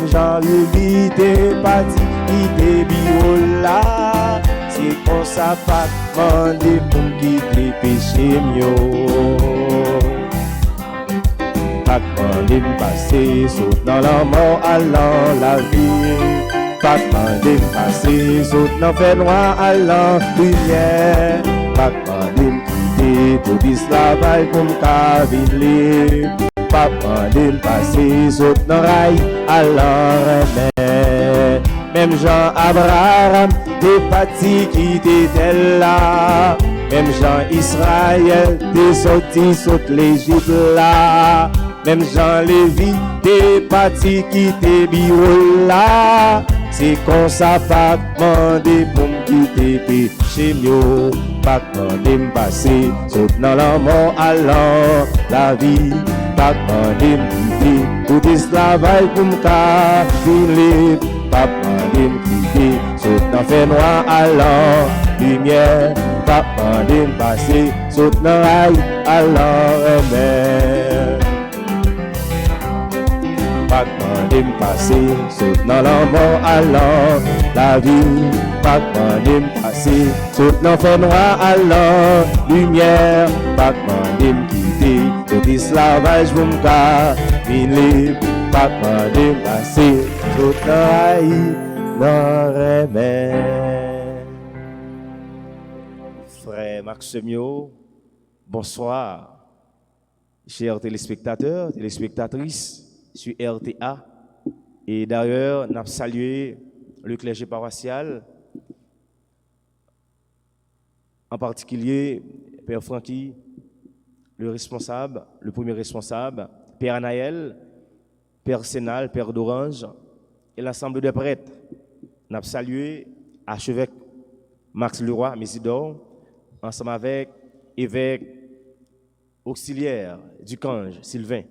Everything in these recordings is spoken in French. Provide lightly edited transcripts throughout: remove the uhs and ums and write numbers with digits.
même Jean évité parti quitter bio là. C'est comme ça pas demander pour quitter péché mieux. Pas demander de passer saute dans la mort allant la vie. Pas demander de passer saute dans fait noir allant lumière. Pas demander de quitter tout l'esclavage pour m'caviller. Pas demander de passer saute dans rail allant remet. Même Jean Abraham est parti quitter tel là. Même Jean Israël est sorti saute l'Égypte là. Même Jean Lévi est parti quitter bio là. C'est comme ça pas demander pour me quitter péché mieux. Pas demander me passer saute dans la mort allant la vie. Pas demander me quitter tout esclavage pour me cacher. Pas demander me quitter saute dans fait noir allant lumière. Pas demander me passer saute dans rail allant remède. Pas demander me passer saute dans la mort allant la vie. Pas demander me passer saute dans fait noir allant lumière. Pas demander me quitter tout esclavage pour me cacher. Pas demander me passer saute dans rail dans remède. Frère Maximio, bonsoir. Chers téléspectateurs, téléspectatrices sur RTA. Et d'ailleurs, nous avons salué le clergé paroissial, en particulier Père Francky, le responsable, le premier responsable, Père Anaël, Père Sénal, Père d'Orange, et l'ensemble des prêtres. Nous avons salué archevêque Max Leroy, Mésidor, ensemble avec évêque auxiliaire du Cange, Sylvain.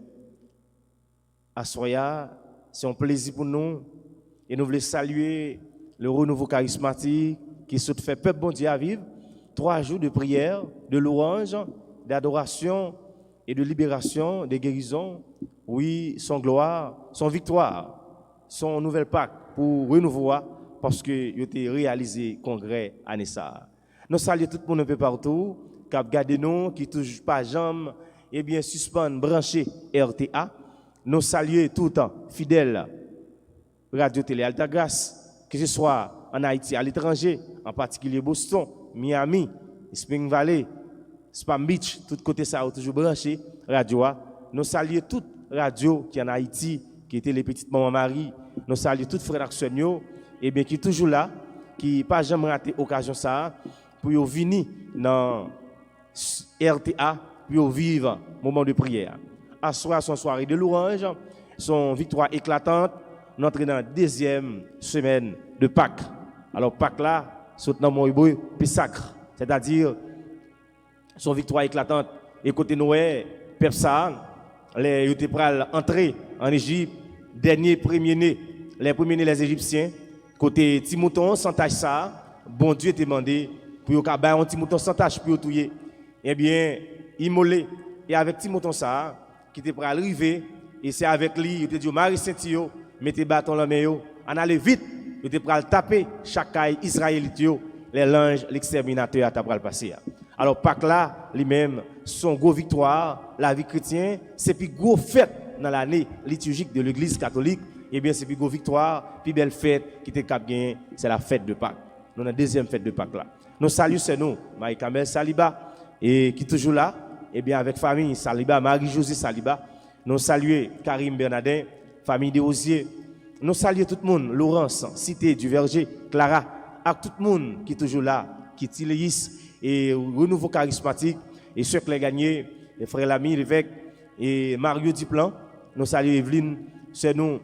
À Soya, c'est un plaisir pour nous et nous voulons saluer le renouveau charismatique qui se fait peuple bon Dieu à vivre. 3 jours de prière, de louange, d'adoration et de libération, de guérison. Oui, son gloire, son victoire, son nouvelle Pâque pour renouveau parce que il a été réalisé congrès à Nessa. Nous saluons tout le monde un peu partout, qui a gardé nous, qui ne touche pas jambe, et bien suspend, branché RTA. Nous saluons tout le temps, fidèles, Radio Télé Alta Grace, que ce soit en Haïti, à l'étranger, en particulier Boston, Miami, Spring Valley, Spam Beach, tout côté ça, toujours branché, radio. Nous saluons toute radio qui est en Haïti, qui était les petites mamans Marie. Nous saluons toutes frères Axonio, et bien qui est toujours là, qui n'a pas jamais raté l'occasion ça, pour venir dans RTA, pour vivre un moment de prière. À soir, son soirée de louange, son victoire éclatante, nous entrons dans la 2e semaine de Pâques. Alors Pâques là, c'est dans mon hébreu, Pessacre, c'est-à-dire son victoire éclatante. Et côté Noé, Pepsa, les étaient prêts entrer en Égypte, dernier premier-né, les premiers-nés les Égyptiens, côté Timothon, sans tâche ça, bon Dieu t'a demandé pour qu'il y ait un Timothon sans tâche pour tuer. Eh bien, immolé, et avec Timothon ça, qui était prêt à arriver, et c'est avec lui, il était dit, Marie Saint-Tio, mettez bâton dans la main, on allait vite, il était prêt à taper chaque caille israélite, les langes, l'exterminateur à le passer. Alors, Pâques là, lui-même, son gros victoire, la vie chrétienne, c'est plus gros fête dans l'année liturgique de l'Église catholique, et bien c'est plus gros victoire, plus belle fête qui était cap gagné, c'est la fête de Pâques. Nous avons la 2e fête de Pâques là. Nous saluons, c'est nous, Marie-Kamel Saliba, et qui est toujours là, et bien avec famille Saliba, Marie-Josée Saliba, nous saluons Karim Bernardin, famille des Osiers, nous saluons tout le monde, Laurence, Cité du Verger, Clara, à tout le monde qui est toujours là, qui est Tiléis, et renouveau charismatique, et ceux qui l'ont gagné, les frères Lamy, l'évêque, et Mario Duplan, nous saluons Evelyne, c'est nous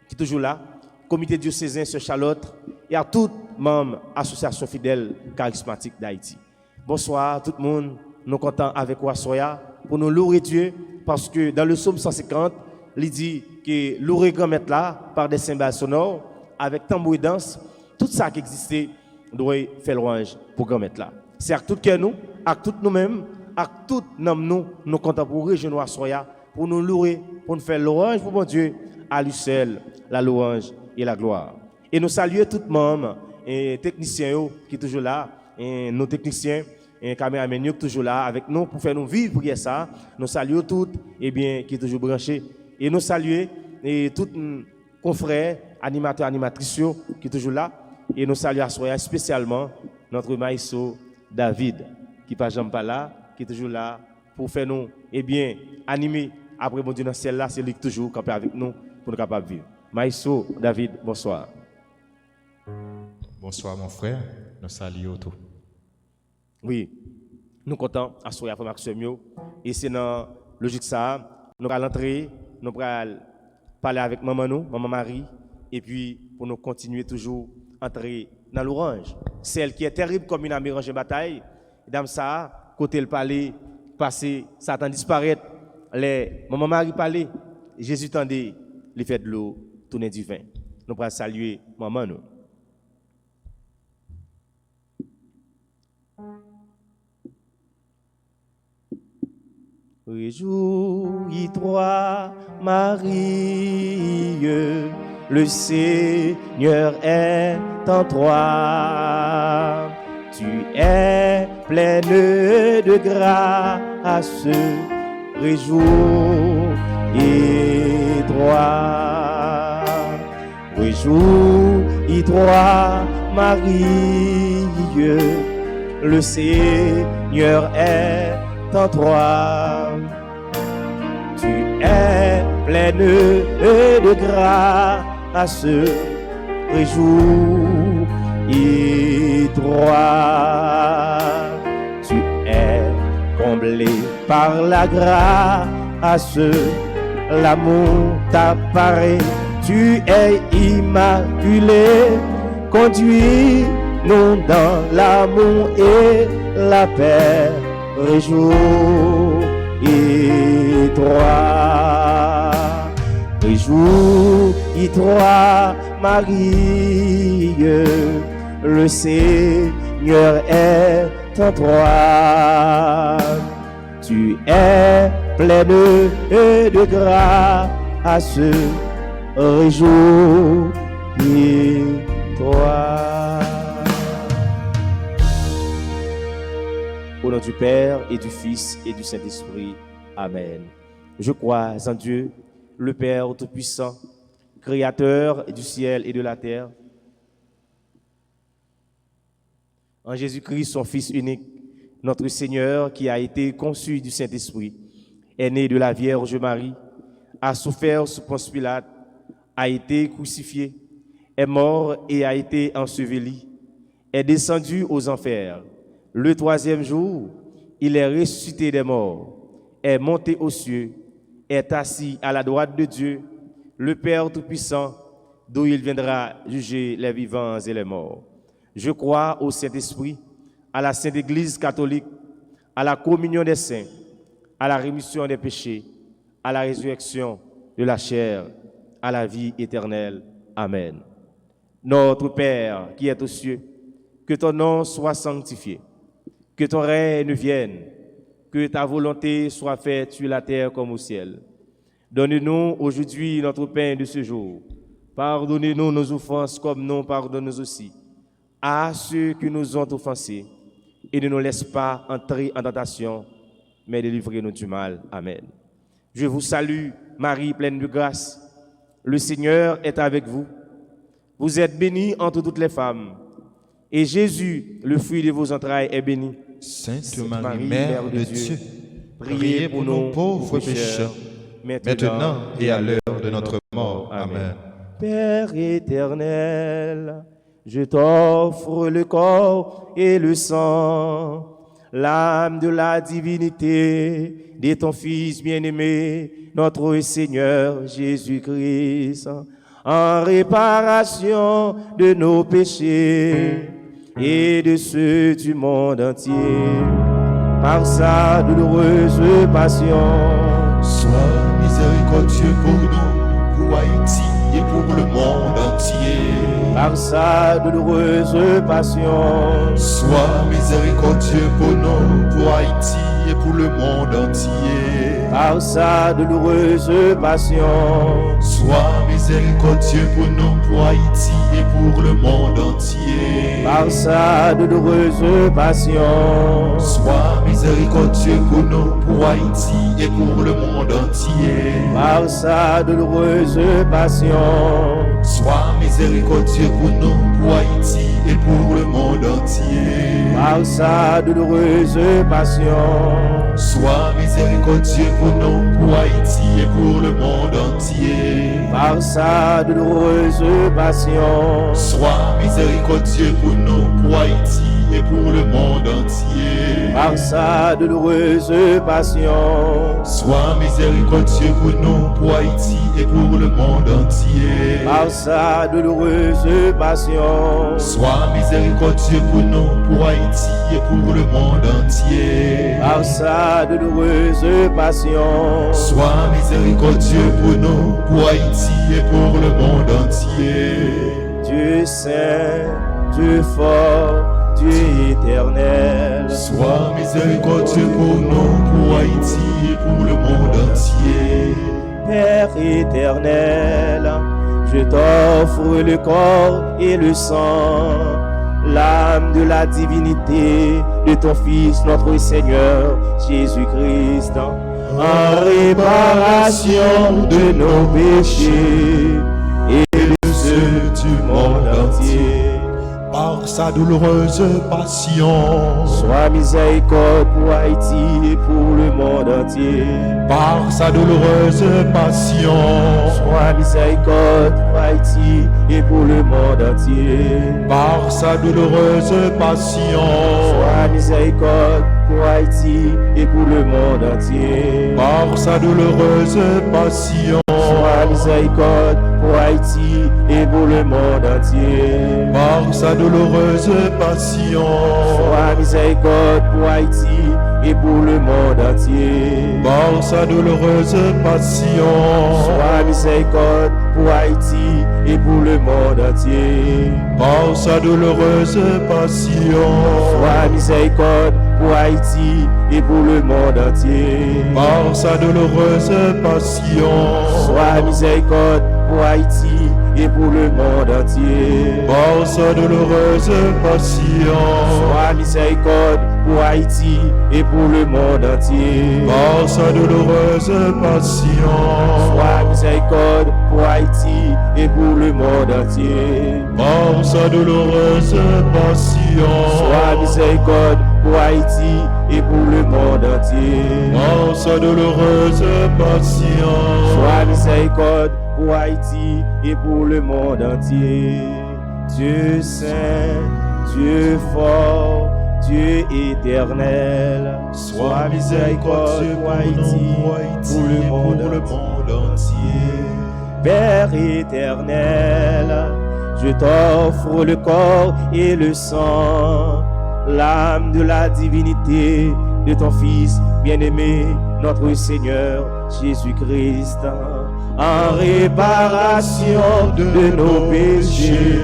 qui est toujours là, comité diocésain sur Charlotte, et à tout membre association fidèle charismatique d'Haïti. Bonsoir tout le monde, nous comptons avec Wassoya pour nous louer Dieu, parce que dans le psaume 150, il dit que louer grand maître là, par des cymbales sonores, avec tambour et danse, tout ça qui existait, doit faire louange pour grand maître là. C'est à tout cœur nous, à tout nous-mêmes, à tout nous, nous comptons pour rejoindre Wassoya, pour nous louer, pour nous faire louange pour mon Dieu, à lui seul la louange et la gloire. Et nous saluons tout membres et techniciens qui sont toujours là, et nos techniciens et caméramans qui sont toujours là avec nous pour faire nous vivre pour ça. Nous saluons tous qui sont toujours branchés. Et nous saluons et tous confrères, animateurs, animatrices qui sont toujours là. Et nous saluons spécialement notre maïso David, qui n'est pas là, qui est toujours là pour faire nous animer. Après mon Dieu dans le ciel là, c'est lui qui toujours campé avec nous pour nous capables de vivre. Maïso David, bonsoir. Bonsoir mon frère, nous saluons tout. Oui, nous sommes contents à soir après Maxime. Et c'est dans logique ça, nous allons entrer, nous allons parler avec maman Marie, et puis pour nous continuer toujours entrer dans l'orange. Celle qui est terrible comme une armée rangée bataille, dame ça, côté le palais, passé, Satan disparaître, les maman Marie parlait, Jésus tendait, les fait de l'eau, tourner du vin. Nous allons saluer maman nous. Réjouis-toi, Marie, le Seigneur est en toi. Tu es pleine de grâce, réjouis-toi. Réjouis-toi, Marie, le Seigneur est en toi. Tu es pleine de grâce, réjouis-toi. Tu es comblé par la grâce, l'amour t'apparaît, tu es immaculé, conduis-nous dans l'amour et la paix. Réjouis-toi, réjouis-toi, Marie, le Seigneur est en toi. Tu es pleine de grâce, réjouis-toi. Au nom du Père et du Fils et du Saint-Esprit. Amen. Je crois en Dieu, le Père Tout-Puissant, Créateur du ciel et de la terre, en Jésus-Christ, son Fils unique, notre Seigneur, qui a été conçu du Saint-Esprit, est né de la Vierge Marie, a souffert sous Ponce Pilate, a été crucifié, est mort et a été enseveli, est descendu aux enfers. Le troisième jour, il est ressuscité des morts, est monté aux cieux, est assis à la droite de Dieu, le Père Tout-Puissant, d'où il viendra juger les vivants et les morts. Je crois au Saint-Esprit, à la Sainte Église catholique, à la communion des saints, à la rémission des péchés, à la résurrection de la chair, à la vie éternelle. Amen. Notre Père qui es aux cieux, que ton nom soit sanctifié. Que ton règne vienne, que ta volonté soit faite sur la terre comme au ciel. Donne-nous aujourd'hui notre pain de ce jour. Pardonnez-nous nos offenses comme nous pardonnons aussi à ceux qui nous ont offensés. Et ne nous laisse pas entrer en tentation, mais délivrez-nous du mal. Amen. Je vous salue, Marie pleine de grâce. Le Seigneur est avec vous. Vous êtes bénie entre toutes les femmes. Et Jésus, le fruit de vos entrailles, est béni. Sainte Marie, Mère de Dieu, priez pour nous pauvres pécheurs, maintenant et à l'heure de notre mort. Amen. Père éternel, je t'offre le corps et le sang, l'âme de la divinité de ton Fils bien-aimé, notre Seigneur Jésus-Christ, en réparation de nos péchés et de ceux du monde entier, par sa douloureuse passion. Sois miséricordieux pour nous, pour Haïti et pour le monde entier. Par sa douloureuse passion. Sois miséricordieux pour nous, pour Haïti et pour le monde entier. Par sa douloureuse passion, Sois miséricordieux pour nous, pour Haïti et pour le monde entier. par sa douloureuse passion, Sois miséricordieux pour nous, pour Haïti et pour le monde entier. par sa douloureuse passion, Sois miséricordieux pour nous, pour Haïti et pour le monde entier. par sa douloureuse passion, Sois miséricordieux pour nous, pour Haïti et pour le monde entier. par sa douloureuse passion, Sois miséricordieux pour nous, pour Haïti et pour le monde entier. par sa douloureuse passion, Sois miséricordieux pour nous, pour Haïti et pour le monde entier. par sa douloureuse passion, Sois miséricordieux pour nous, pour Haïti et pour le monde entier. par sa douloureuse passion, Sois miséricordieux pour nous, pour Haïti et pour le monde entier. Dieu saint, Dieu fort, Dieu éternel, Sois miséricordieux pour nous, pour Haïti et pour le monde entier. Père éternel, je t'offre le corps et le sang, l'âme de la divinité de ton Fils, notre Seigneur Jésus-Christ, en réparation de nos péchés et de ceux du monde entier. Par sa douloureuse passion, Sois miséricorde pour Haïti et pour le monde entier. par sa douloureuse passion, Sois miséricorde pour Haïti et pour le monde entier. par sa douloureuse passion, Sois miséricorde pour Haïti et pour le monde entier. par sa douloureuse passion, Sois miséricorde pour Haïti et pour le monde entier. par sa douloureuse passion, Sois miséricorde pour Haïti et pour le monde entier. par sa douloureuse passion, Sois miséricorde pour Haïti et pour le monde entier. par sa douloureuse passion, Sois miséricorde pour Haïti et pour le monde entier. par sa douloureuse passion, Sois miséricorde pour Haïti et pour le monde entier. par sa douloureuse passion, Sois miséricorde pour Haïti et pour le monde entier. par sa douloureuse passion, Sois miséricorde pour Haïti et pour le monde entier. par sa douloureuse passion, Sois miséricorde pour Haïti et pour le monde entier. par sa douloureuse passion, Sois miséricorde pour Haïti et pour le monde entier. Dieu saint, Dieu fort, Dieu éternel, sois miséricordieux pour Haïti, pour le monde entier. Père éternel, je t'offre le corps et le sang, l'âme de la divinité de ton Fils bien-aimé, notre Seigneur Jésus-Christ, en réparation de nos péchés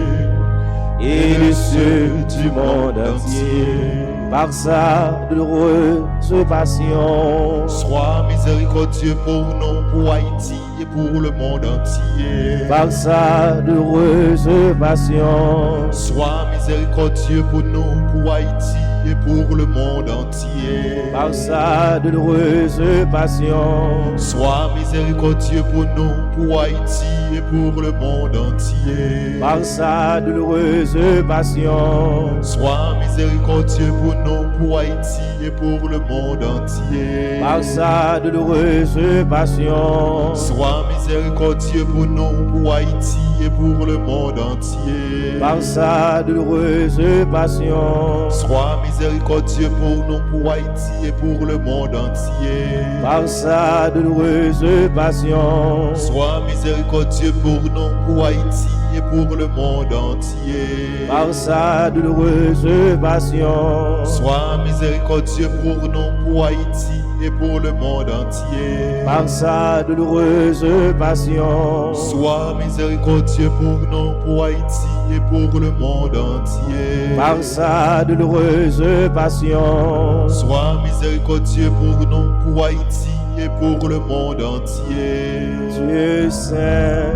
et de ceux du monde entier, par sa douloureuse passion. Sois miséricordieux pour nous, pour Haïti et pour le monde entier. Par sa douloureuse passion. Sois miséricordieux pour nous, pour Haïti et pour le monde entier. Par sa douloureuse passion. Sois miséricordieux pour nous, pour Haïti et pour le monde entier. Par sa douloureuse passion. Sois miséricordieux pour nous, pour Haïti et pour le monde entier. Par sa douloureuse passion. Sois miséricordieux pour nous, pour Haïti et pour le monde entier. Par sa douloureuse passion. Sois miséricordieux pour nous, pour Haïti et pour le monde entier. Par sa douloureuse passion. Sois miséricordieux pour nous, pour Haïti et pour le monde entier. Par sa douloureuse passion. Sois miséricordieux pour nous, pour Haïti et pour le monde entier. Par sa douloureuse passion, Sois miséricordieux pour nous, pour Haïti et pour le monde entier. par sa douloureuse passion, Sois miséricordieux pour nous, pour Haïti et pour le monde entier. Dieu saint,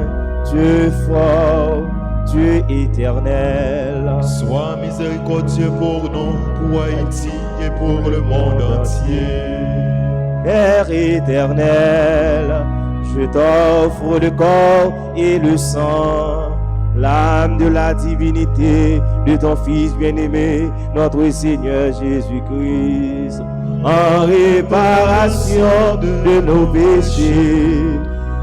Dieu fort, Dieu éternel, Sois miséricordieux pour nous, pour Haïti et pour le monde entier. Père éternel, je t'offre le corps et le sang, l'âme de la divinité de ton Fils bien-aimé, notre Seigneur Jésus-Christ, en réparation de nos péchés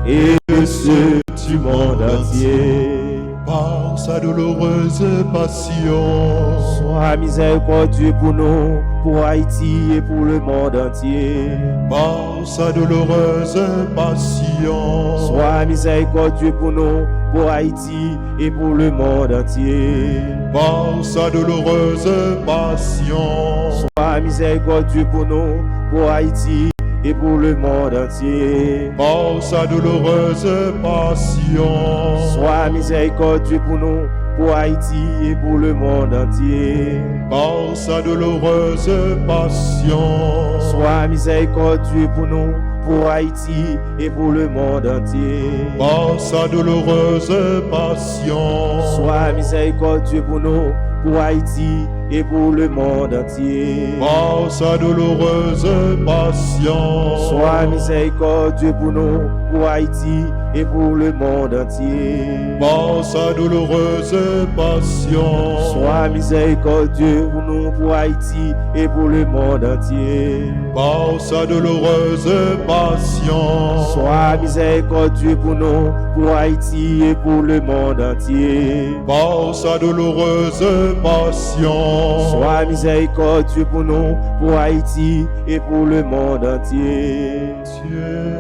et de ceux du monde entier. Par sa douloureuse passion, Sois miséricordieux pour nous, pour Haïti et pour le monde entier. par sa douloureuse passion, Sois miséricordieux pour nous, pour Haïti et pour le monde entier. par sa douloureuse passion, Sois miséricordieux pour nous, pour Haïti et pour le monde entier. par sa douloureuse passion, Sois miséricordieux pour nous, pour Haïti et pour le monde entier. par sa douloureuse passion, Sois miséricordieux pour nous, pour Haïti et pour le monde entier. par sa douloureuse passion, Sois miséricordieux pour nous, pour Haïti et pour le monde entier. par sa douloureuse passion, Sois miséricordieux pour nous, pour Haïti et pour le monde entier. par sa douloureuse passion, Sois miséricordieux pour nous, pour Haïti et pour le monde entier. par sa douloureuse passion, Sois miséricordieux pour nous, pour Haïti et pour le monde entier. par sa douloureuse passion, Sois miséricordieux pour nous, pour Haïti et pour le monde entier. Dieu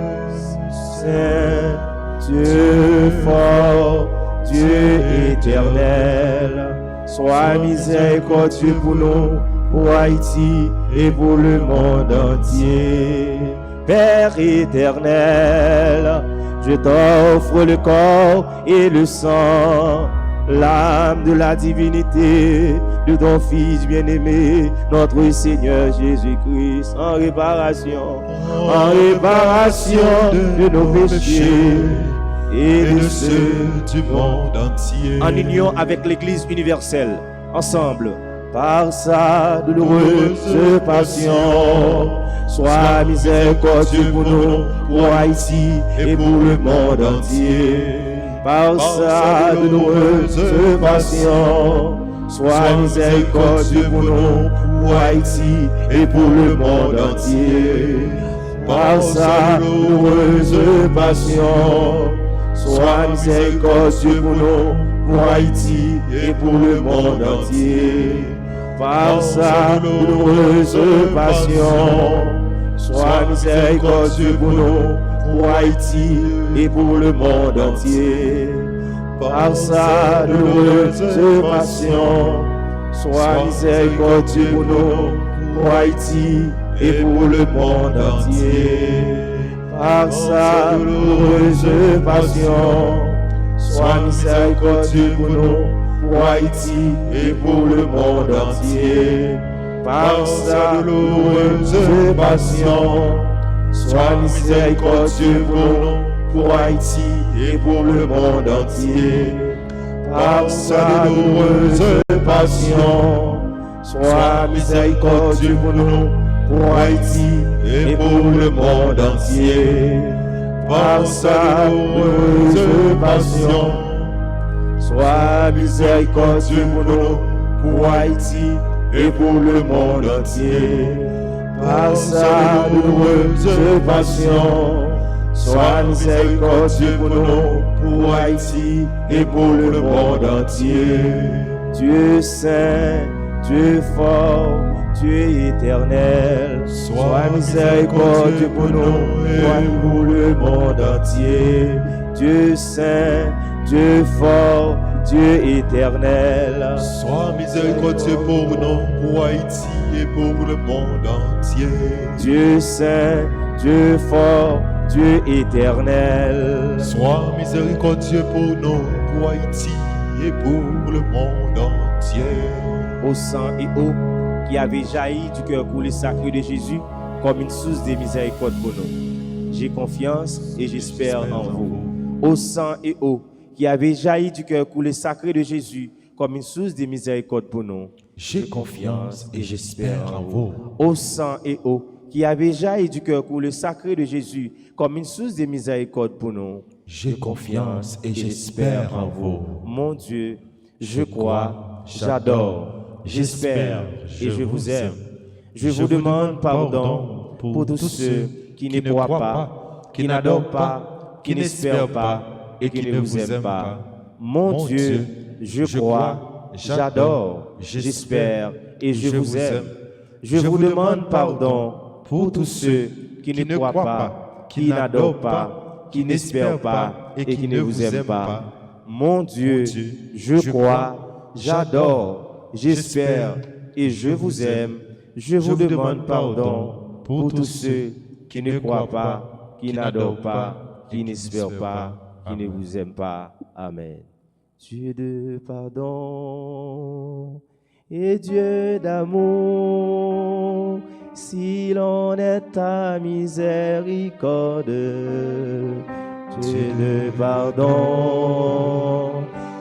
Saint, Dieu fort, Dieu éternel, sois miséricordieux pour nous, pour Haïti et pour le monde entier. Père éternel, je t'offre le corps et le sang, l'âme de la divinité de ton Fils bien-aimé, notre Seigneur Jésus-Christ, en réparation de nos péchés et de ceux du monde entier, en union avec l'Église universelle, ensemble, par sa douloureuse passion. Sois miséricordieux pour nous, pour Haïti et pour le monde entier. Par sa douloureuse passion, sois miséricordieux pour nous, pour Haïti et pour le monde entier. Par sa douloureuse passion, sois miséricordieux pour nous, pour Haïti et pour le monde entier. Par sa douloureuse passion, sois miséricordieux pour nous, pour Haïti et pour le monde entier. Par sa douloureuse passion, sois miséricordieux pour nous, pour Haïti et pour le monde entier. Par sa douloureuse passion, sois miséricordieux pour nous, pour Haïti et pour le monde entier. Par sa douloureuse passion, sois miséricordieux pour nous, pour Haïti et pour le monde entier. Par sa douloureuse passion, sois miséricordieux pour nous, pour Haïti et pour le monde entier. Par sa douloureuse passion, sois miséricordieux pour nous, pour Haïti et pour le monde entier. Par sa douloureuse passion, sois miséricordieux pour nous, pour Haïti et pour le monde entier. Dieu saint, Dieu fort, Dieu éternel, sois miséricordieux pour nous, pour le monde entier. Dieu saint, Dieu fort, Dieu éternel. Sois miséricordieux pour nous, pour Haïti et pour le monde entier. Dieu saint, Dieu fort, Dieu éternel. Sois miséricordieux pour nous, pour Haïti et pour le monde entier. Au sang et eau qui avait jailli du cœur coulé sacré de Jésus comme une source de miséricorde pour nous. J'ai confiance et j'espère en vous. Au sang et eau qui avait jailli du cœur coulé sacré de Jésus comme une source de miséricorde pour nous. J'ai confiance et j'espère en vous. Au sang et eau qui avait jailli du cœur coulé sacré de Jésus comme une source de miséricorde pour nous. J'ai confiance et j'espère en vous. Mon Dieu, je crois, j'adore, j'espère et je vous aime. Je vous demande pardon pour tous ceux qui ne croient pas, qui n'adorent pas, qui n'espèrent pas et qui ne vous aiment pas. Mon Dieu, je crois, j'adore, j'espère et je vous aime. Je vous demande pardon pour tous ceux qui ne croient pas, qui n'adorent pas, qui n'espèrent pas et qui ne vous aiment pas. Mon Dieu, je crois, j'adore, j'espère et je vous aime. Je vous demande pardon pour tous ceux qui ne croient pas, qui n'adorent pas, qui n'espèrent pas, qui ne vous aiment pas. Amen. Dieu de pardon et Dieu d'amour, si l'on est à miséricorde, Dieu de pardon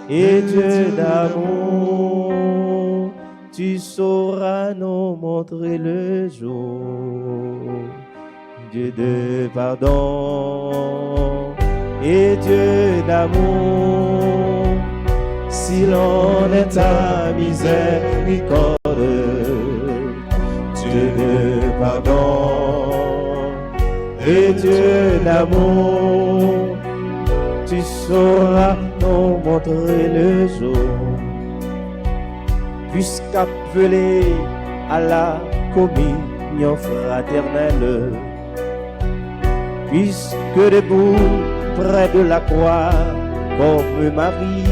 et Dieu d'amour, tu sauras nous montrer le jour. Dieu de pardon et Dieu d'amour, si l'on est à miséricorde, Dieu de pardon et Dieu d'amour, tu sauras nous montrer le jour. Puisqu'appelé à la communion fraternelle, puisque debout près de la croix comme Marie,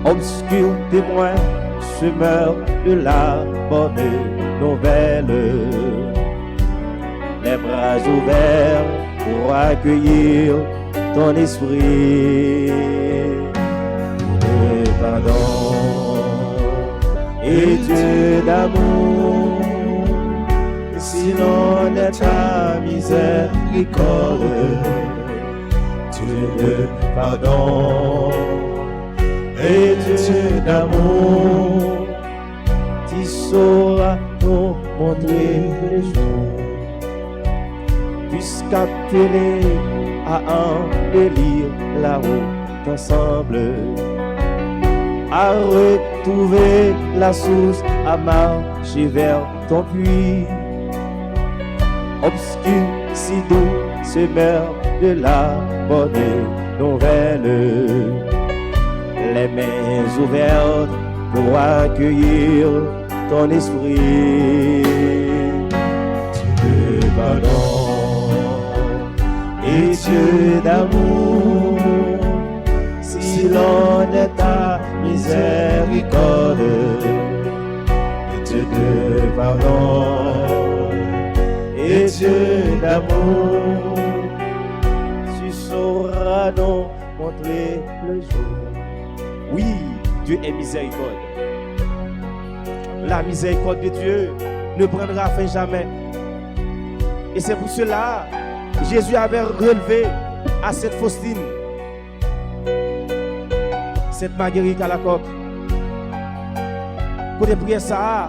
obscur témoin, semeur de la bonne nouvelle, les bras ouverts pour accueillir ton esprit de pardon et Dieu d'amour, si l'on est à miséricorde, Dieu de pardon et Dieu d'amour, tu sauras nous montrer le jour. Puisqu'appelé à embellir la route ensemble, à retrouver la source, à marcher vers ton puits, obscur si doux, semeur de la bonne nouvelle, les mains ouvertes pour accueillir ton esprit. Dieu de pardon et Dieu d'amour, si l'on est à miséricorde, Dieu de pardon et Dieu d'amour, tu sauras nous montrer le jour. Oui, Dieu est miséricorde. La miséricorde de Dieu ne prendra fin jamais. Et c'est pour cela que Jésus avait relevé à cette Faustine, cette Marguerite à la coque, pour les prières ça,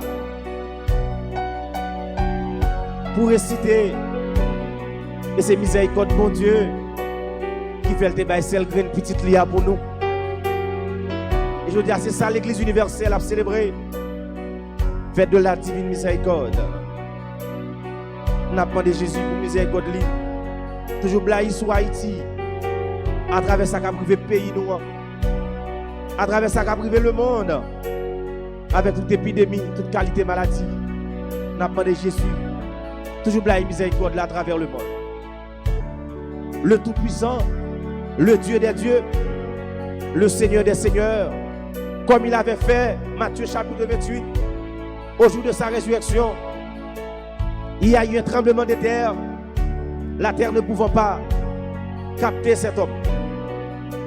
pour réciter. Et c'est miséricorde, mon Dieu, qui fait le débat, c'est le grain petite lia pour nous. Et je dis, c'est ça l'Église universelle à célébrer. Fête de la divine miséricorde. On a demandé Jésus pour miséricorde. Toujours blaï sur Haïti. À travers ça qu'a privé le pays nous. À travers ça qu'a privé le monde. Avec toute épidémie, toute qualité maladie. On a demandé Jésus. Toujours blaï miséricorde là à travers le monde. Le Tout-Puissant, le Dieu des dieux, le Seigneur des Seigneurs, comme il avait fait, Matthieu chapitre 28, au jour de sa résurrection. Il y a eu un tremblement de terre, la terre ne pouvant pas capter cet homme,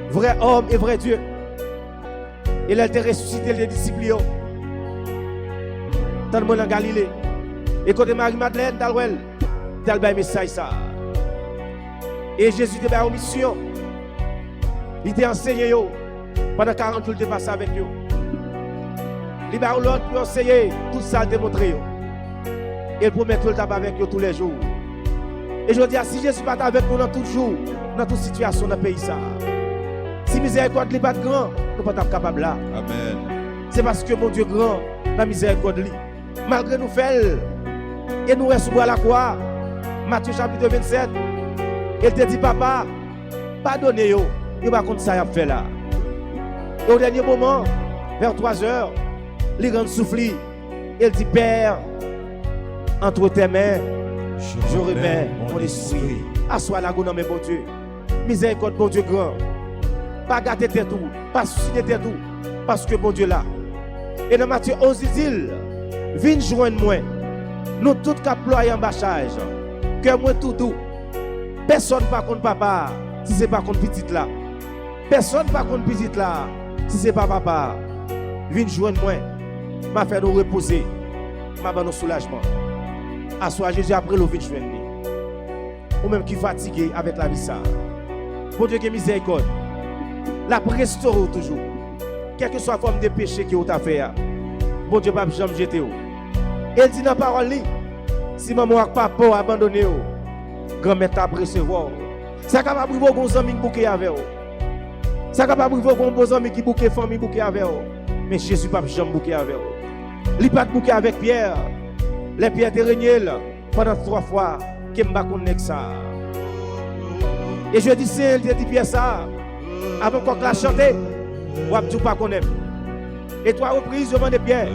vrai homme et vrai Dieu. Il a été ressuscité les disciples dans le monde en Galilée. Et côté Marie-Madeleine, Dalwell, tel un message ça. Et Jésus était en mission. Il était enseigné pendant 40 jours, il était passé avec eux. Il était l'autre pour enseigner tout ça, il démontré. Et il promet qu'il était avec eux tous les jours. Et je dis, si Jésus n'est pas avec nous dans tout jour, dans toute situation dans le pays, ça. Si miséricorde n'est pas grand, nous ne sommes pas capables là. Amen. C'est parce que mon Dieu grand, la miséricorde lui. Malgré nous faire, et nous restons à la croix. Matthieu chapitre 27, il te dit, papa, pardonnez-vous. Il ne va pas contre ça, il a fait là. Et au dernier moment, vers 3 heures, il rend soufflé. Il dit, Père, entre tes mains, je remets mon esprit. Assois la goût dans mes bon Dieu. Miséricorde, bon Dieu grand. Pas gâter tes tout, pas soucier tes tout, parce que bon Dieu là. Et dans Matthieu 11, il dit, viens joindre moi. Nous tous qui en bâchage, que moi tout doux. Personne pas contre papa, si c'est pas contre petite là. Personne pas contre petite là, si c'est pas papa. Viens joindre moi. M'a fait nous reposer. M'a fait nous soulagement. Assois Jésus après le vin joindre. Ou même qui fatigué avec la vie ça. Bon Dieu qui miséricorde. La restaure toujours. Quelle que soit la forme de péché que vous avez fait. Bon Dieu pas jamais jeter. Il dit dans la parole, si maman ou papa abandonné, grand-mère t'a recevoir. Ça capable de vos amis qui bouquet avec vous. Ça capable de vos amis qui bouquet famille bouquet avec vous. Mais Jésus pas jamais bouquet avec vous. Il pas bouquet avec Pierre. Les pierres étaient régnées pendant 3 fois que m'a connaître ça. Et je dis c'est il dit Pierre ça. Avant qu'on la chanter, ou abdou pas connaître. Et 3 reprises devant des pierres.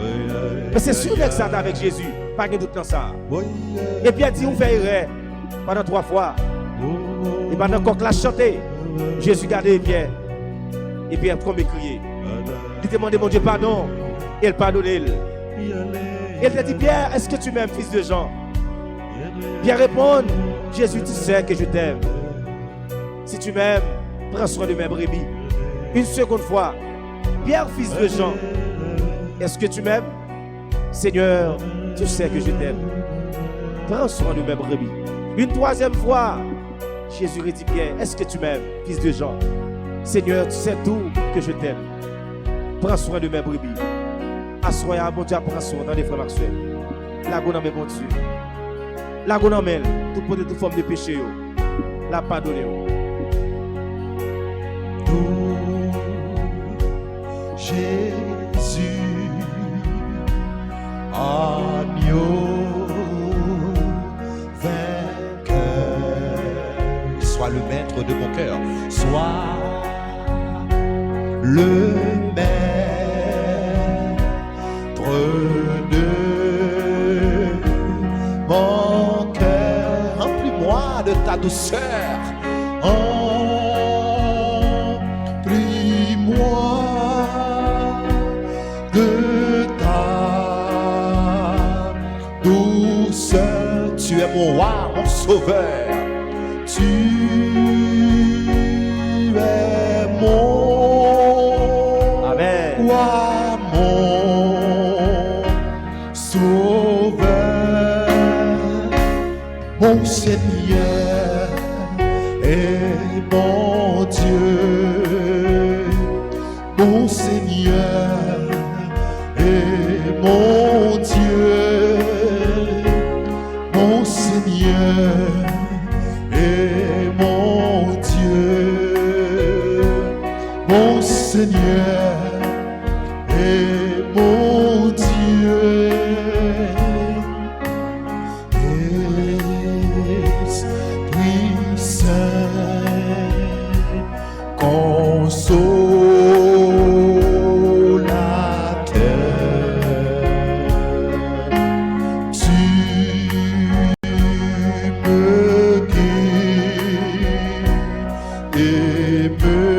Mais c'est sûr que ça avec Jésus, pas de doute dans ça. Et Pierre dit on fait erreur pendant 3 fois. Et pendant qu'on la chanter, Jésus gardait les pierres. Et Pierre comme crier. Il demandait mon Dieu pardon, et il pardonnait. Il te dit Pierre, est-ce que tu m'aimes fils de Jean? Pierre répond, Jésus tu sais que je t'aime. Si tu m'aimes, prends soin de mes brebis. Une seconde fois, Pierre, fils de Jean, est-ce que tu m'aimes? Seigneur, tu sais que je t'aime. Prends soin de mes brebis. Une 3e fois, Jésus dit Pierre, est-ce que tu m'aimes, fils de Jean? Seigneur, tu sais tout que je t'aime. Prends soin de mes brebis. Assoya, mon Dieu, prends soin dans les frères Maxwell. La go dans mes bons Dieu. La go dans mes, toute forme de péché, la pardonner. Jésus, agneau vainqueur, Sois le maître de mon cœur. sois le maître de mon cœur. Remplis-moi de ta douceur. De ta douceur, tu es mon roi, mon sauveur, tu es mon Amen. roi, mon sauveur, mon Seigneur et mon Dieu, mon Seigneur. Mon Dieu, mon Seigneur, et mon Dieu, mon Seigneur, et mon Dieu, Esprit Saint, et me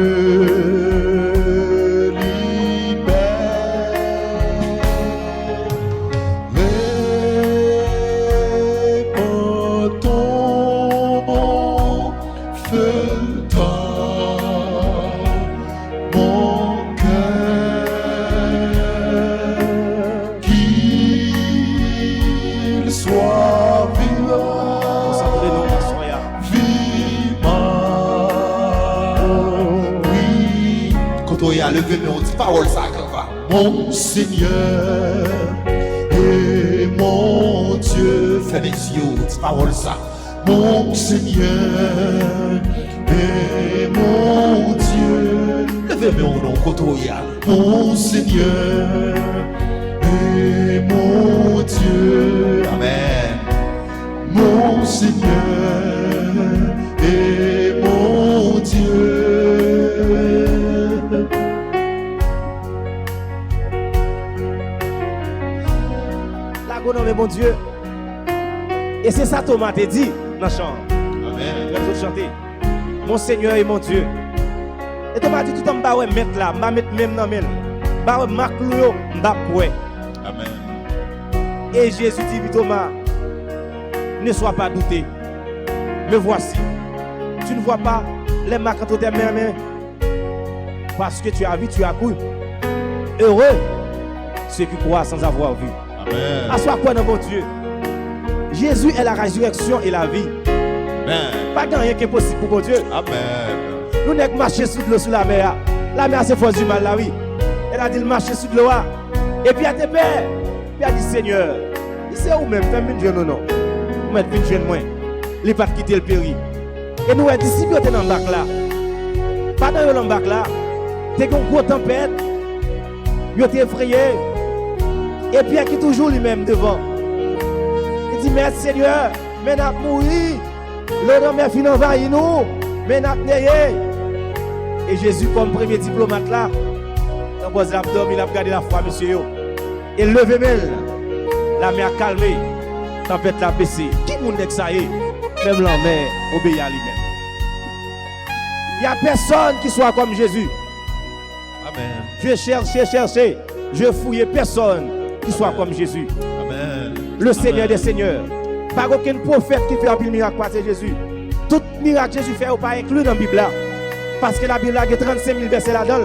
côté, levez mon dit parole ça va. Mon Seigneur et mon Dieu, fais mes yeux, dis parole ça. Mon Seigneur et mon Dieu, levez mon nom côté, mon Seigneur et mon Dieu, amen. Mon Seigneur et mon Dieu. La go nomme mon Dieu. Et c'est ça Thomas t'a dit dans le chant. Amen. Vous autres chanter. Mon Seigneur et mon Dieu. Et Thomas dit tout en bas ouais mettre là, m'a mettre même dans men. Ba ouais marque yo, m'ba poué. Amen. Et Jésus dit Thomas, ne sois pas douté. Me voici. Tu ne vois pas les marques entre tes mains, parce que tu as vu, tu as cru. Heureux ceux qui croient sans avoir vu. Amen. Assois quoi dans mon Dieu. Jésus est la résurrection et la vie. Amen. Pas rien qui est possible pour mon Dieu. Amen. Nous n'avons marché sous l'eau sur la mer. La mer c'est force du mal là, oui. Elle a dit marcher sous l'eau. Et puis elle te paie. Puis elle a dit Seigneur, c'est où même, fais une jeune ou non. Vous mettez une jeune moins. Il pas quitter le péri. Et nous, les disciples étaient dans le bac là. Pendant le bac là, il y a une grosse tempête. Il était effrayé. Et puis il est toujours lui-même devant. Il dit, merci Seigneur, mais nous avons mouru. Le nom est fini envahi nous, mais nous avons néé. Et Jésus, comme premier diplomate là, dans l'abdomen, il a regardé la foi, monsieur. Et levé la mer a calmé, tempête l'a baissé. Qui moun nek ça y est? Même la mer obéit à lui-même. Il n'y a personne qui soit comme Jésus. Amen. Je cherche, je fouille personne qui soit comme Jésus. Amen. Le Seigneur des Seigneurs. Pas aucun prophète qui fait un miracle par Jésus. Tout miracle que Jésus fait n'est pas inclus dans la Bible là. Parce que la Bible a 35 000 versets là-dedans.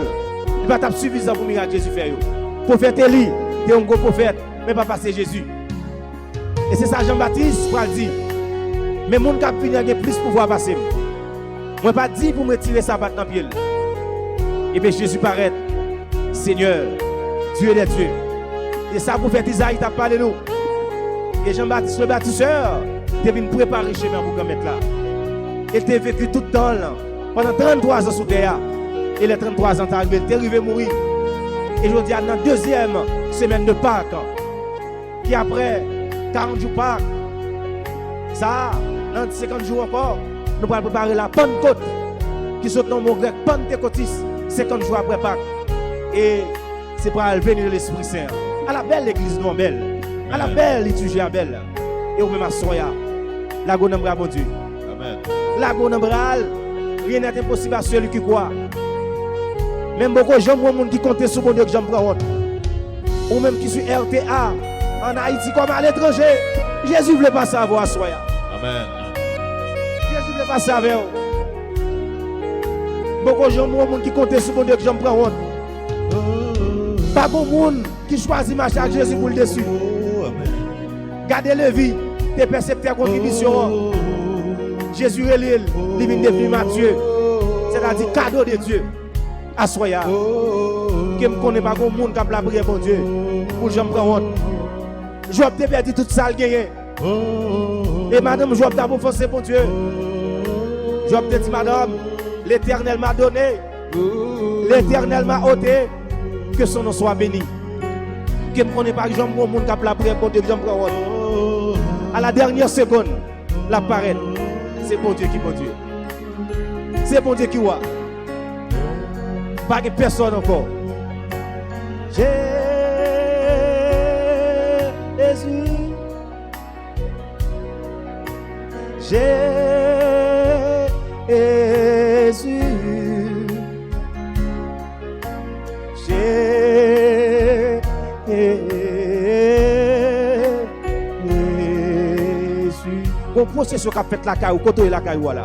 Il va être suffisant pour le miracle que Jésus fait. Prophète Élie, c'est un gros prophète, mais pas passer Jésus. Et c'est ça Jean-Baptiste pour le dire. Mais mon cap finir a plus pouvoir passer. Moi pas dit pour me tirer sa batte dans le pied. Et bien Jésus paraît, Seigneur, Dieu des dieux. Et ça prophète Isaïe t'a parlé nous. Et Jean-Baptiste le baptiseur, il venu préparer le chemin pour mettre là. Il était vécu tout le temps là, pendant 33 ans sous terre. Et les 33 ans, il est arrivé à mourir. Et je dis, dans la deuxième semaine de Pâques, qui après 40 jours Pâques, ça, dans 50 jours encore, nous allons préparer la Pentecôte, qui saute dans le mot grec Pentecôtis, 50 jours après Pâques. Et c'est pour venir de l'Esprit Saint. À la belle église non belle, à la belle liturgie à belle. Et au même à Soya, la gonambra bon Dieu. Amen. La gonambra, rien n'est impossible à celui qui croit. Même beaucoup de gens qui comptent sur mon Dieu que j'en prends honte. Ou même qui sont RTA en Haïti comme à l'étranger. Jésus ne voulait pas savoir à Soya. Amen. Jésus ne voulait pas savoir. Beaucoup de gens qui comptent sur mon Dieu que j'en prends honte. Pas beaucoup de monde qui choisit marcher avec Jésus pour le dessus. Gardez le vie, tes percepteurs contribution. Jésus est l'île, il vient devenir Matthieu. C'est-à-dire cadeau de Dieu. Assoya. Que me connaît pas comme monde qui a la prière pour Dieu. Pour que je me prends honte. Job t'a perdu toute ça gagné. Et madame Job t'a offensé pour Dieu. Job t'a dit madame, l'Éternel m'a donné. L'Éternel m'a ôté. Que son nom soit béni. Que me connaît pas que je me monde qui a la prière pour Dieu, que je me prends honte. À la dernière seconde, la parole, c'est bon Dieu qui bon Dieu. C'est bon Dieu qui voit. Pas de personne encore. Jésus, Jésus. Bon processus qu'a fait la caille, côté la caille voilà.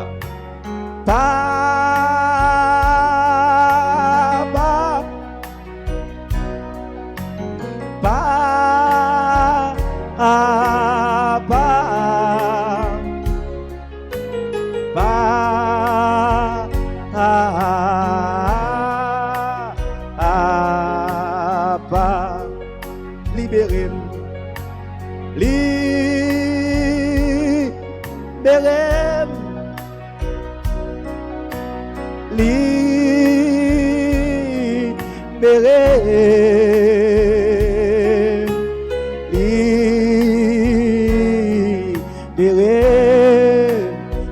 libéré,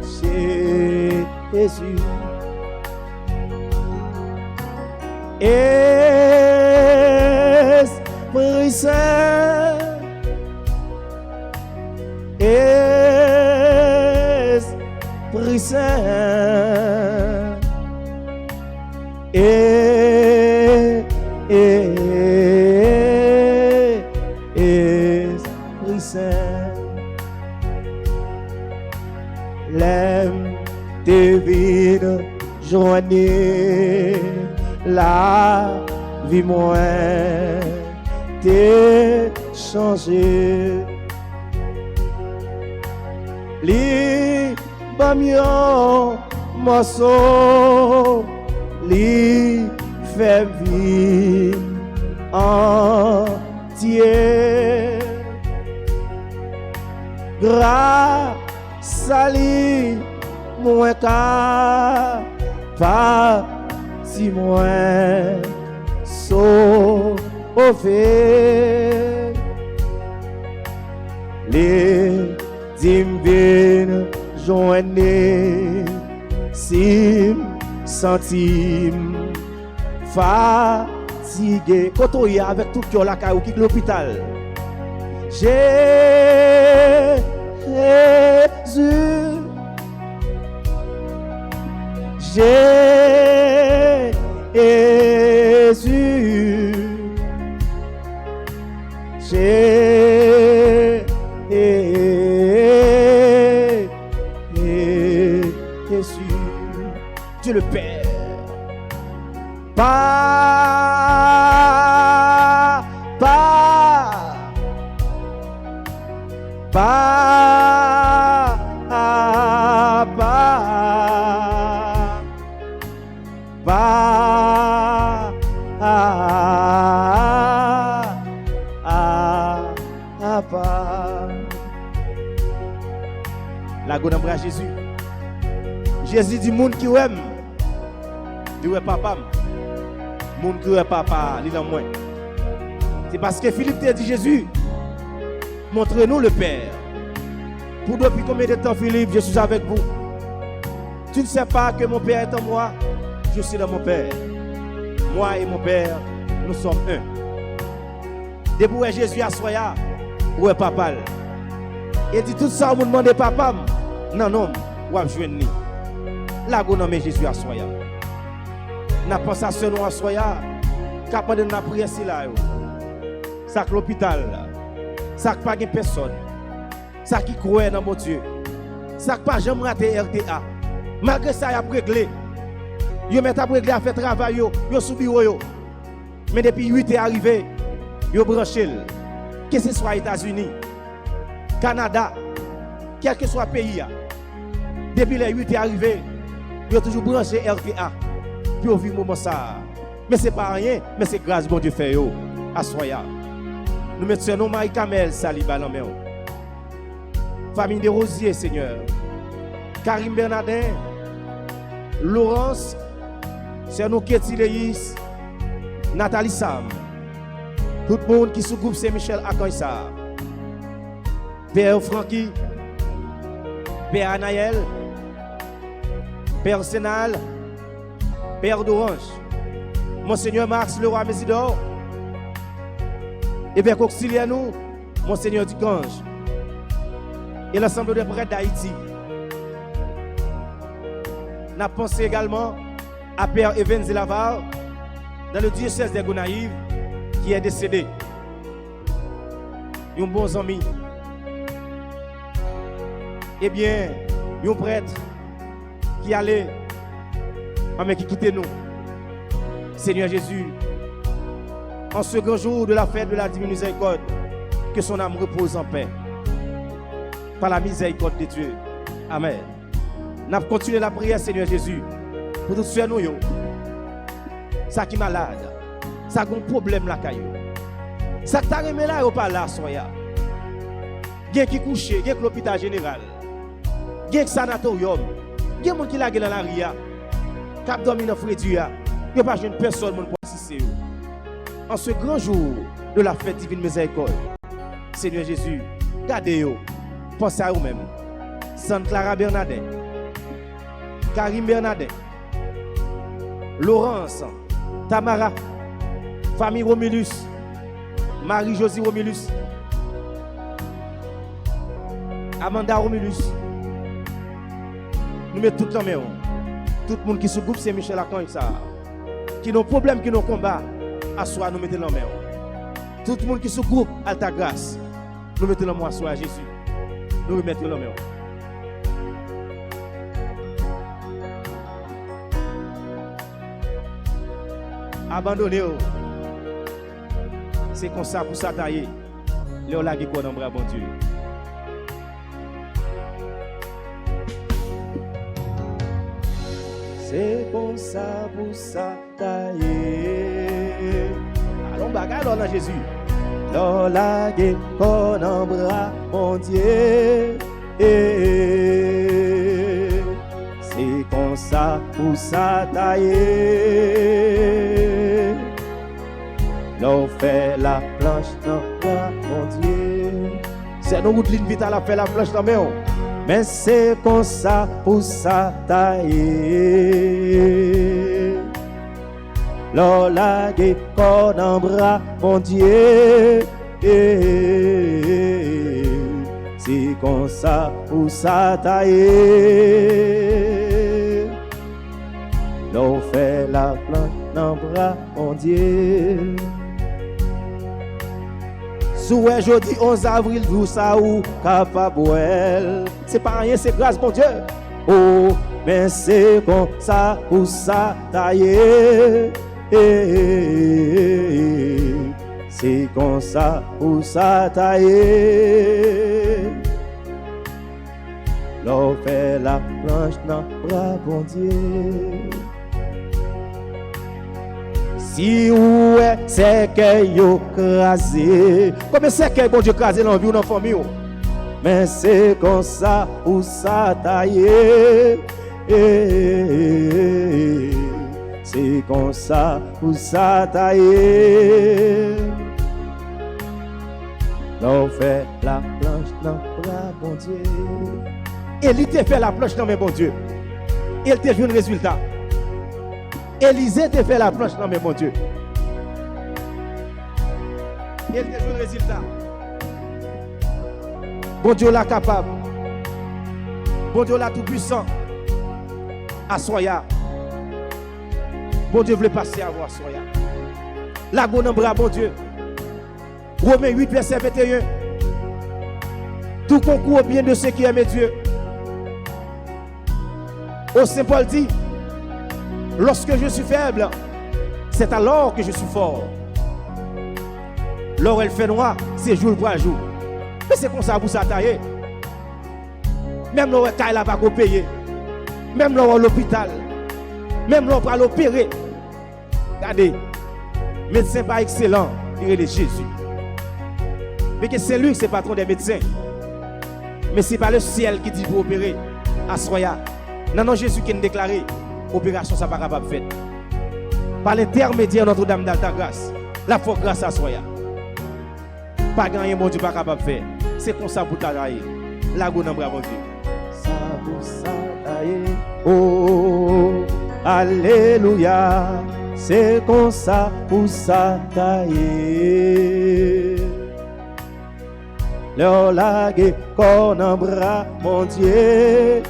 c'est Jésus. Esprit Saint, Esprit Saint, Esprit Saint, l'aime divine journée, la vie moins t'est changée. Li bamion morceau, li fait vie entier. Grâce à lui, moins qu'à pas si moins sauvé. Les divines journées, sim centimes fatigué. Quand on y a avec tout cœur la caille ou quitte l'hôpital, Jésus, Jésus, Dieu le Père, la go d'embra Jésus. Jésus dit monde qui aime. Dit ouais papa. Monde qui aime papa, il est dans moi. C'est parce que Philippe t'a dit Jésus, montrez-nous le Père. Pour depuis combien de temps Philippe, je suis avec vous. Tu ne sais pas que mon Père est en moi, je suis dans mon Père. Moi et mon Père, nous sommes un. Depuis Jésus à soya, où est papa? Et dit tout ça, vous demandez papa? Non, non, ou à jouer ni. Là, vous nommez Jésus à soya. N'a pas ça seul à soya, capable de n'a prier si là. Ça que l'hôpital, ça que pas de personne, ça qui croit dans mon Dieu, ça que pas jamais raté RTA. Malgré ça, il a réglé. Il met à régler à faire travail, il sous bureau. Mais depuis 8 est arrivé, il a branché. Que ce soit États-Unis, Canada, quel que soit le pays, depuis les 8 est arrivé, il a toujours branché RTA. Puis au vivre moment ça. Mais ce n'est pas rien, mais c'est grâce bon Dieu fait yo. À soya. Nous mettons nos Marie Kamel Saliba dans main. Famille de Rosier, Seigneur. Karim Bernardin, Laurence, c'est nous Ketty Leis, Nathalie Sam. Tout le monde qui sous groupe Saint-Michel Akoysa. Père Francky, Père Anaël, Père Sénal, Père d'Orange, Monseigneur Max Leroy Mésidor, évêque auxiliaire nous, Monseigneur Ducange, et l'ensemble des prêtres d'Haïti. Nous avons pensé également à Père Evans Lavar, dans le diocèse de Gonaïves, qui est décédé. Un bon ami. Eh bien, un prêtre qui allait, mais qui quittait nous. Seigneur Jésus, en ce grand jour de la fête de la divine miséricorde, que son âme repose en paix. Par la miséricorde de Dieu. Amen. Nous avons continué la prière, Seigneur Jésus, pour tous ceux nous, ça qui est malade, ça qui a un problème là, Ça t'a remis là, ou pas là, soya. Gen qui couché, gen l'hôpital général. Gen sanatorium. Gen moun qui la dans la ria. Cap dormi dans Frédua. Il n'y a pas une personne pour assister. En ce grand jour de la fête divine miséricorde, Seigneur Jésus, gardez-vous. Pensez à vous-même. Sainte Clara Bernadette, Karim Bernadette, Laurence, Tamara, famille Romulus, Marie-Josie Romulus, Amanda Romulus. Nous mettons tout le monde. Tout le monde qui se groupe, c'est Michel Lacan, ça. Qui ont problème, qui ont combat, à soi, nous mettons la main. Tout le monde qui se groupe, à ta grâce, nous mettons la main à soi, à Jésus. Nous remettons la main. Abandonnez-vous. C'est comme ça pour s'attailler. Léo lagi quoi dans bras bon Dieu. C'est comme ça pour s'attailler. Allons bagarre dans Jésus. Léo lagi quoi dans bras bon Dieu. C'est comme ça pour s'attailler. L'on fait la planche dans la mon Dieu. C'est nous qui l'invite à la faire la planche dans main. Mais c'est comme ça pour s'attailler. L'on la gué corps dans bras mon Dieu. C'est comme ça pour s'attailler. L'on fait la planche dans bras mon Dieu. Souhait jeudi 11 avril, tout ça ou capable. C'est pas rien, c'est grâce, mon Dieu. Oh, mais c'est comme ça pour ça tailler. C'est comme ça pour ça tailler. L'on fait la planche dans le bras, mon Dieu. Si ou c'est que yo crasé, comme c'est que bon Dieu crasé dans vie ou dans famille, mais c'est comme ça ou ça taillé. C'est comme ça ou ça taillé. L'on fait la planche dans le bras, bon Dieu. Et il te fait la planche dans mes bon Dieu. Il te vu un résultat. Élisée te fait la planche, non mais mon Dieu. Il te fait le résultat. Bon Dieu là capable. Bon Dieu là tout puissant. Assoya. Bon Dieu voulait passer à voir Assoya. La bonne bras, bon Dieu. Romains 8, verset 21. Tout concourt au bien de ceux qui aiment Dieu. Au Saint Paul dit, lorsque je suis faible, c'est alors que je suis fort. L'or elle fait noir, c'est jour pour jour. Mais c'est comme ça pour s'attailler. Même l'or elle n'a pas payé. Même l'or à l'hôpital. Même l'or pour l'opérer. Regardez, médecin pas excellent, il est de Jésus. Mais que c'est lui qui est patron des médecins. Mais c'est pas le ciel qui dit pour opérer. Assoya. Non, Jésus qui a déclaré. Opération ça pas capable faire. Par l'intermédiaire de Notre-Dame d'Alta Grâce, la force grâce à Soya. Pas gagner mon Dieu pas capable faire. C'est comme ça pour t'attailler. La go n'embra mon Dieu. Ça pour s'attailler. Oh, alléluia. C'est comme ça pour s'attailler. Leur lague corps n'embra mon Dieu.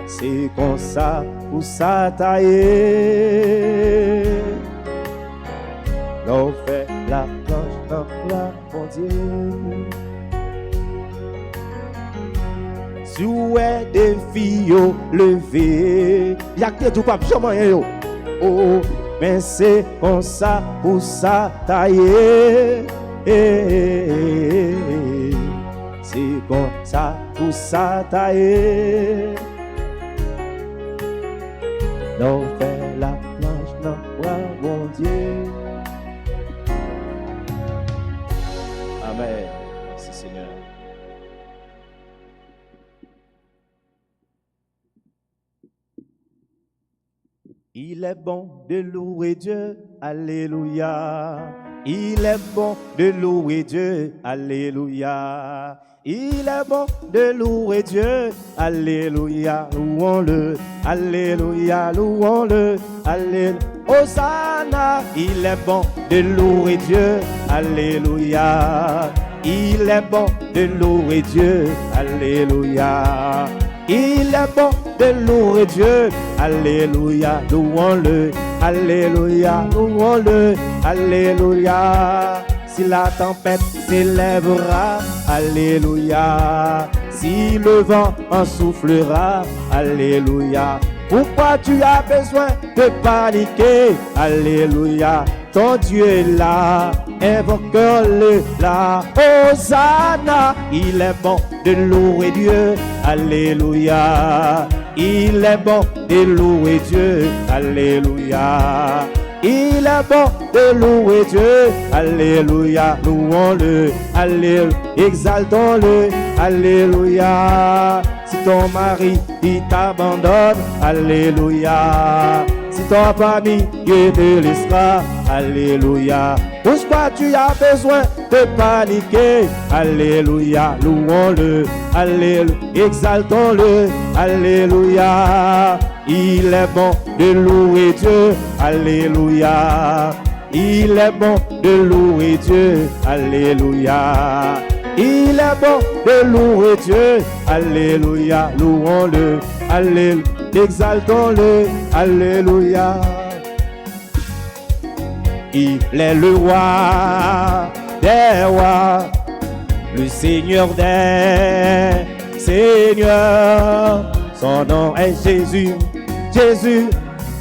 C'est comme ça pour s'attailler. L'on fait la planche dans la mon Dieu. Sous des filles levées, y'a que tout pas jamais yo. Oh, mais c'est comme ça pour s'attailler. C'est comme ça pour s'attailler. L'on fait la planche dans le bon Dieu. Il est bon de louer Dieu, alléluia. Il est bon de louer Dieu, alléluia. Il est bon de louer Dieu, alléluia, louons-le, alléluia, louons-le, alléluia. Hosanna, il est bon de louer Dieu, alléluia. Il est bon de louer Dieu, alléluia. Il est bon de louer Dieu, alléluia, louons-le, alléluia, louons-le, alléluia. Si la tempête s'élèvera, alléluia. Si le vent en soufflera, alléluia. Pourquoi tu as besoin de paniquer, alléluia. Ton Dieu est là, invoque-le là. Hosanna, il est bon de louer Dieu, alléluia. Il est bon de louer Dieu, alléluia. Il est bon de louer Dieu, alléluia, louons-le, alléluia, exaltons-le, alléluia. Si ton mari, il t'abandonne, alléluia. Si ton famille, il te laissera, alléluia. Pourquoi tu as besoin de paniquer, alléluia, louons-le, alléluia, exaltons-le, alléluia. Il est bon de louer Dieu, alléluia. Il est bon de louer Dieu, alléluia. Il est bon de louer Dieu, alléluia, louons-le, alléluia, exaltons-le, alléluia. Il est le roi des rois, le Seigneur des seigneurs. Son nom est Jésus, Jésus,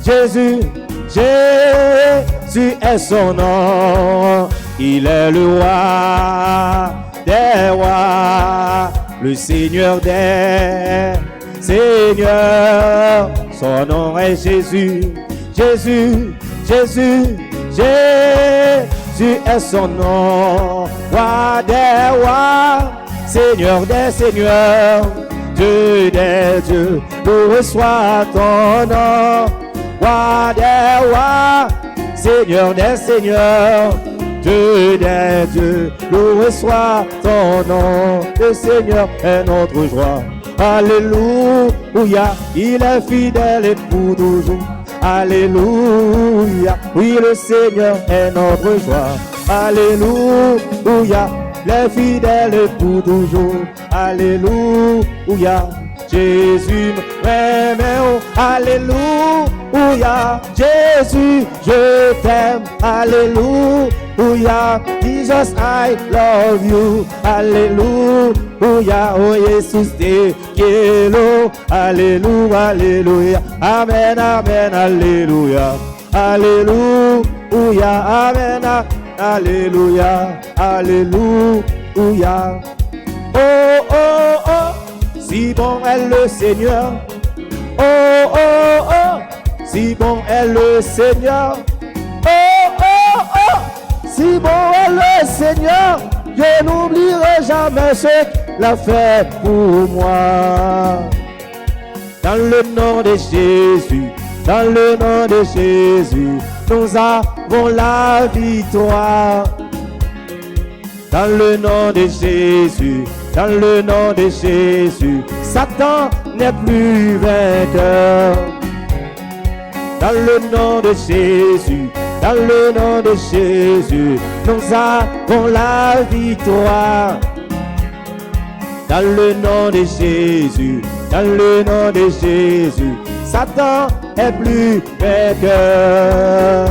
Jésus, Jésus est son nom. Il est le roi des rois, le Seigneur des seigneurs. Son nom est Jésus, Jésus, Jésus, Jésus est son nom. Roi des rois, Seigneur des seigneurs, Dieu des dieux, loué soit ton nom. Roi des rois, Seigneur des seigneurs, Dieu des dieux, loué soit ton nom. Le Seigneur est notre joie. Alléluia, il est fidèle et pour toujours. Alléluia, oui, le Seigneur est notre joie. Alléluia, les fidèles pour toujours. Alléluia, Jésus m'aime. Alléluia, Jésus, je t'aime. Alléluia, Jesus, I love you. Alléluia, oh Jesus, te quiero. Alléluia, alléluia, amen, amen, alléluia. Alléluia, amen, alléluia, alléluia. Oh, oh, oh, si bon est le Seigneur. Oh, oh, oh, si bon est le Seigneur. Oh, oh, oh, si bon est le Seigneur. Je n'oublierai jamais ce qu'il a fait pour moi. Dans le nom de Jésus, dans le nom de Jésus, nous avons la victoire. Dans le nom de Jésus, dans le nom de Jésus, Satan n'est plus vainqueur. Dans le nom de Jésus, dans le nom de Jésus, nous avons la victoire. Dans le nom de Jésus, dans le nom de Jésus, Satan est plus vainqueur.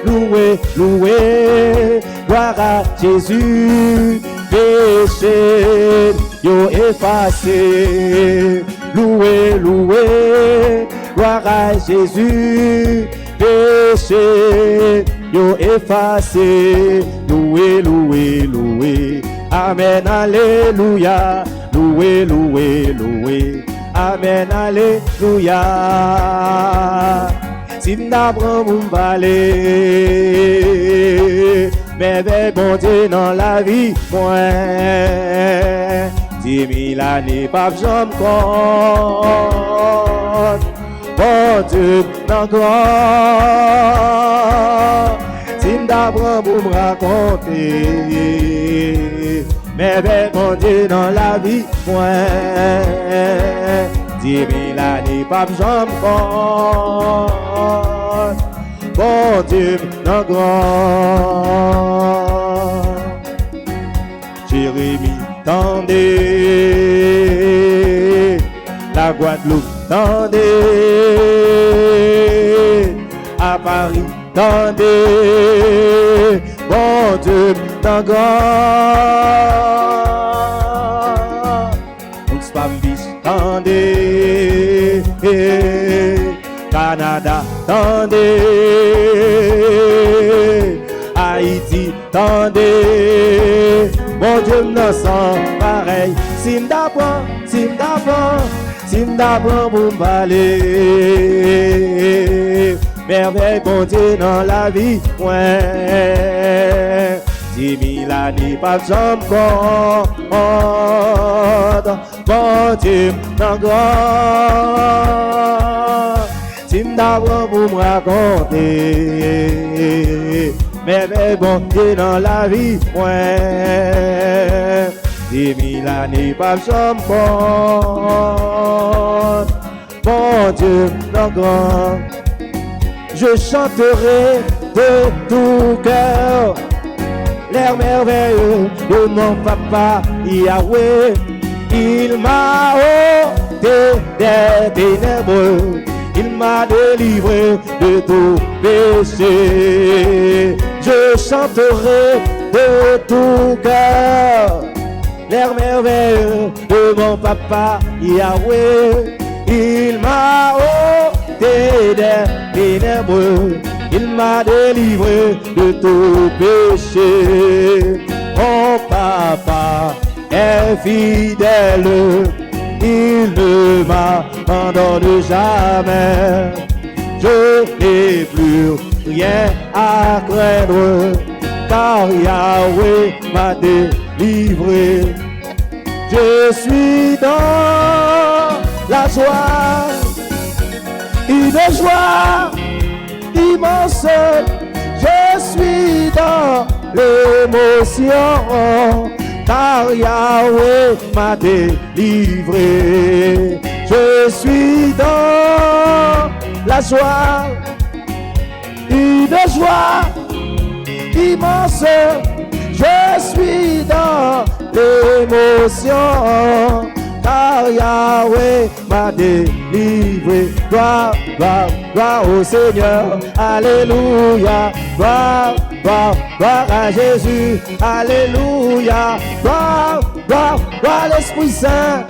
Loué, loué, gloire à Jésus, péché, yo effacé. Loué, loué, gloire à Jésus, péché, yo effacé. Loué, loué, loué, amen, alléluia. Loué, loué, loué, amen, alléluia. Si m'apprend mon balai, mais bon Dieu dans la vie, moi, 10 000 années, pas j'en compte. bon Dieu, dans grand. Si m'apprends pour me raconter, mais ben mon Dieu dans la vie, moi, 10 000 années, pas besoin de compte. Bon Dieu, dans grand. Jérémie, tendez, la Guadeloupe, tendez, à Paris, tendez, bon Dieu, dans grand. Toutes femmes biches, tendez, Canada, tendez, Haïti, tendez, bon Dieu, me sent pareil. Si m'dapprend pour m'parler, merveille, bon Dieu, dans la vie, ouais. 10 000 années, pas besoin de compte. Bon Dieu, dans grand. Si m'dapprend pour me raconter, merveille, bon Dieu, dans la vie, ouais. 10 000 années, pas besoin de compte. Bon Dieu, dans grand. Je chanterai de tout cœur l'air merveilleux de mon papa Yahweh. Il m'a ôté des ténébreux, il m'a délivré de tout péché. Je chanterai de tout cœur l'air merveilleux de mon papa Yahweh. Il m'a ôté des ténébreux, il m'a délivré de tout péché. Mon papa est fidèle, il ne m'abandonne jamais. Je n'ai plus rien à craindre, car Yahweh m'a délivré. Je suis dans la joie, une joie immense. Je suis dans l'émotion, car Yahweh m'a délivré. Je suis dans la joie, une joie immense. Je suis dans l'émotion, car Yahweh m'a délivré. Gloire, gloire, gloire au Seigneur, alléluia. Gloire, gloire, gloire à Jésus, alléluia. Gloire, gloire, gloire à l'Esprit Saint.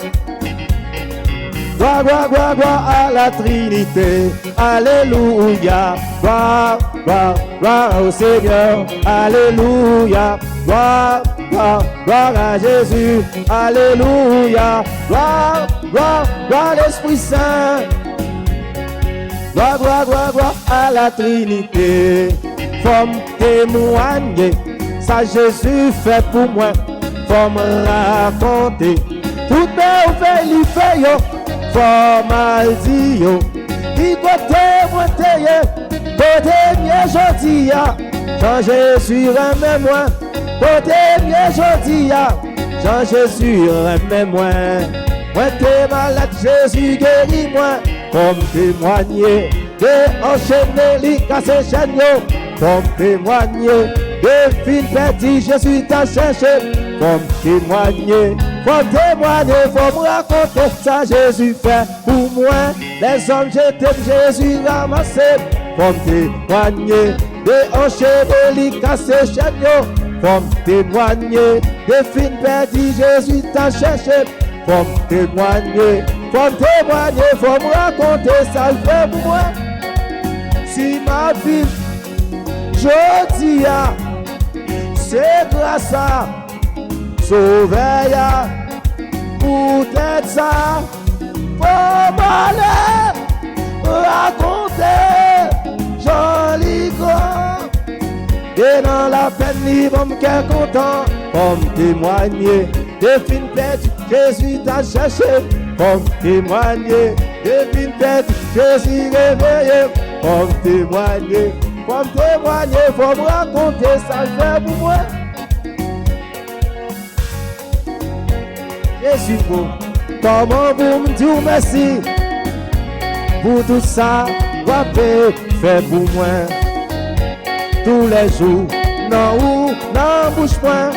Gloire, gloire, gloire, gloire à la Trinité, alléluia. Gloire, gloire, gloire au Seigneur, alléluia. Gloire, gloire, gloire à Jésus, alléluia. Gloire, gloire, gloire à l'Esprit Saint. Gloire, gloire, gloire, gloire à la Trinité. Faut me témoigner, ça Jésus fait pour moi. Faut me raconter tout merveille il fait yo. Faut mal dire yo. Il côté moi t'ayé, côté mieux jodi ya. Jean Jésus remet moi. Côté mieux jodi ya. Jean Jésus remet moi. Moi t'es malade, Jésus guérit moi. Comme témoigner de enchaîner les casser chaîne yo. Comme témoigner de fin petit, Jésus t'a cherché. Comme témoigner, faut témoigner, faut me raconter ça Jésus fait pour moi. Les hommes je t'aime, Jésus ramassé. Faut témoigner de enchaîner les casser chaîne yo. Faut témoigner de fin petit, Jésus t'a cherché. Faut témoigner, faut me raconter ça fait pour moi. Si ma vie je dis c'est grâce à Sauveilla, peut-être ça, pour m'aller raconter joli grand. Et dans la peine, ils vont me faire content, pour me témoigner. Des films perdus, Jésus t'a cherché, pour me témoigner. depuis une tête, je suis réveillé. Faut me témoigner, faut me raconter ça fait pour moi. Jésus, comment vous me dire merci pour tout ça, vous avez fait pour moi. Tous les jours, non ou non bouge point,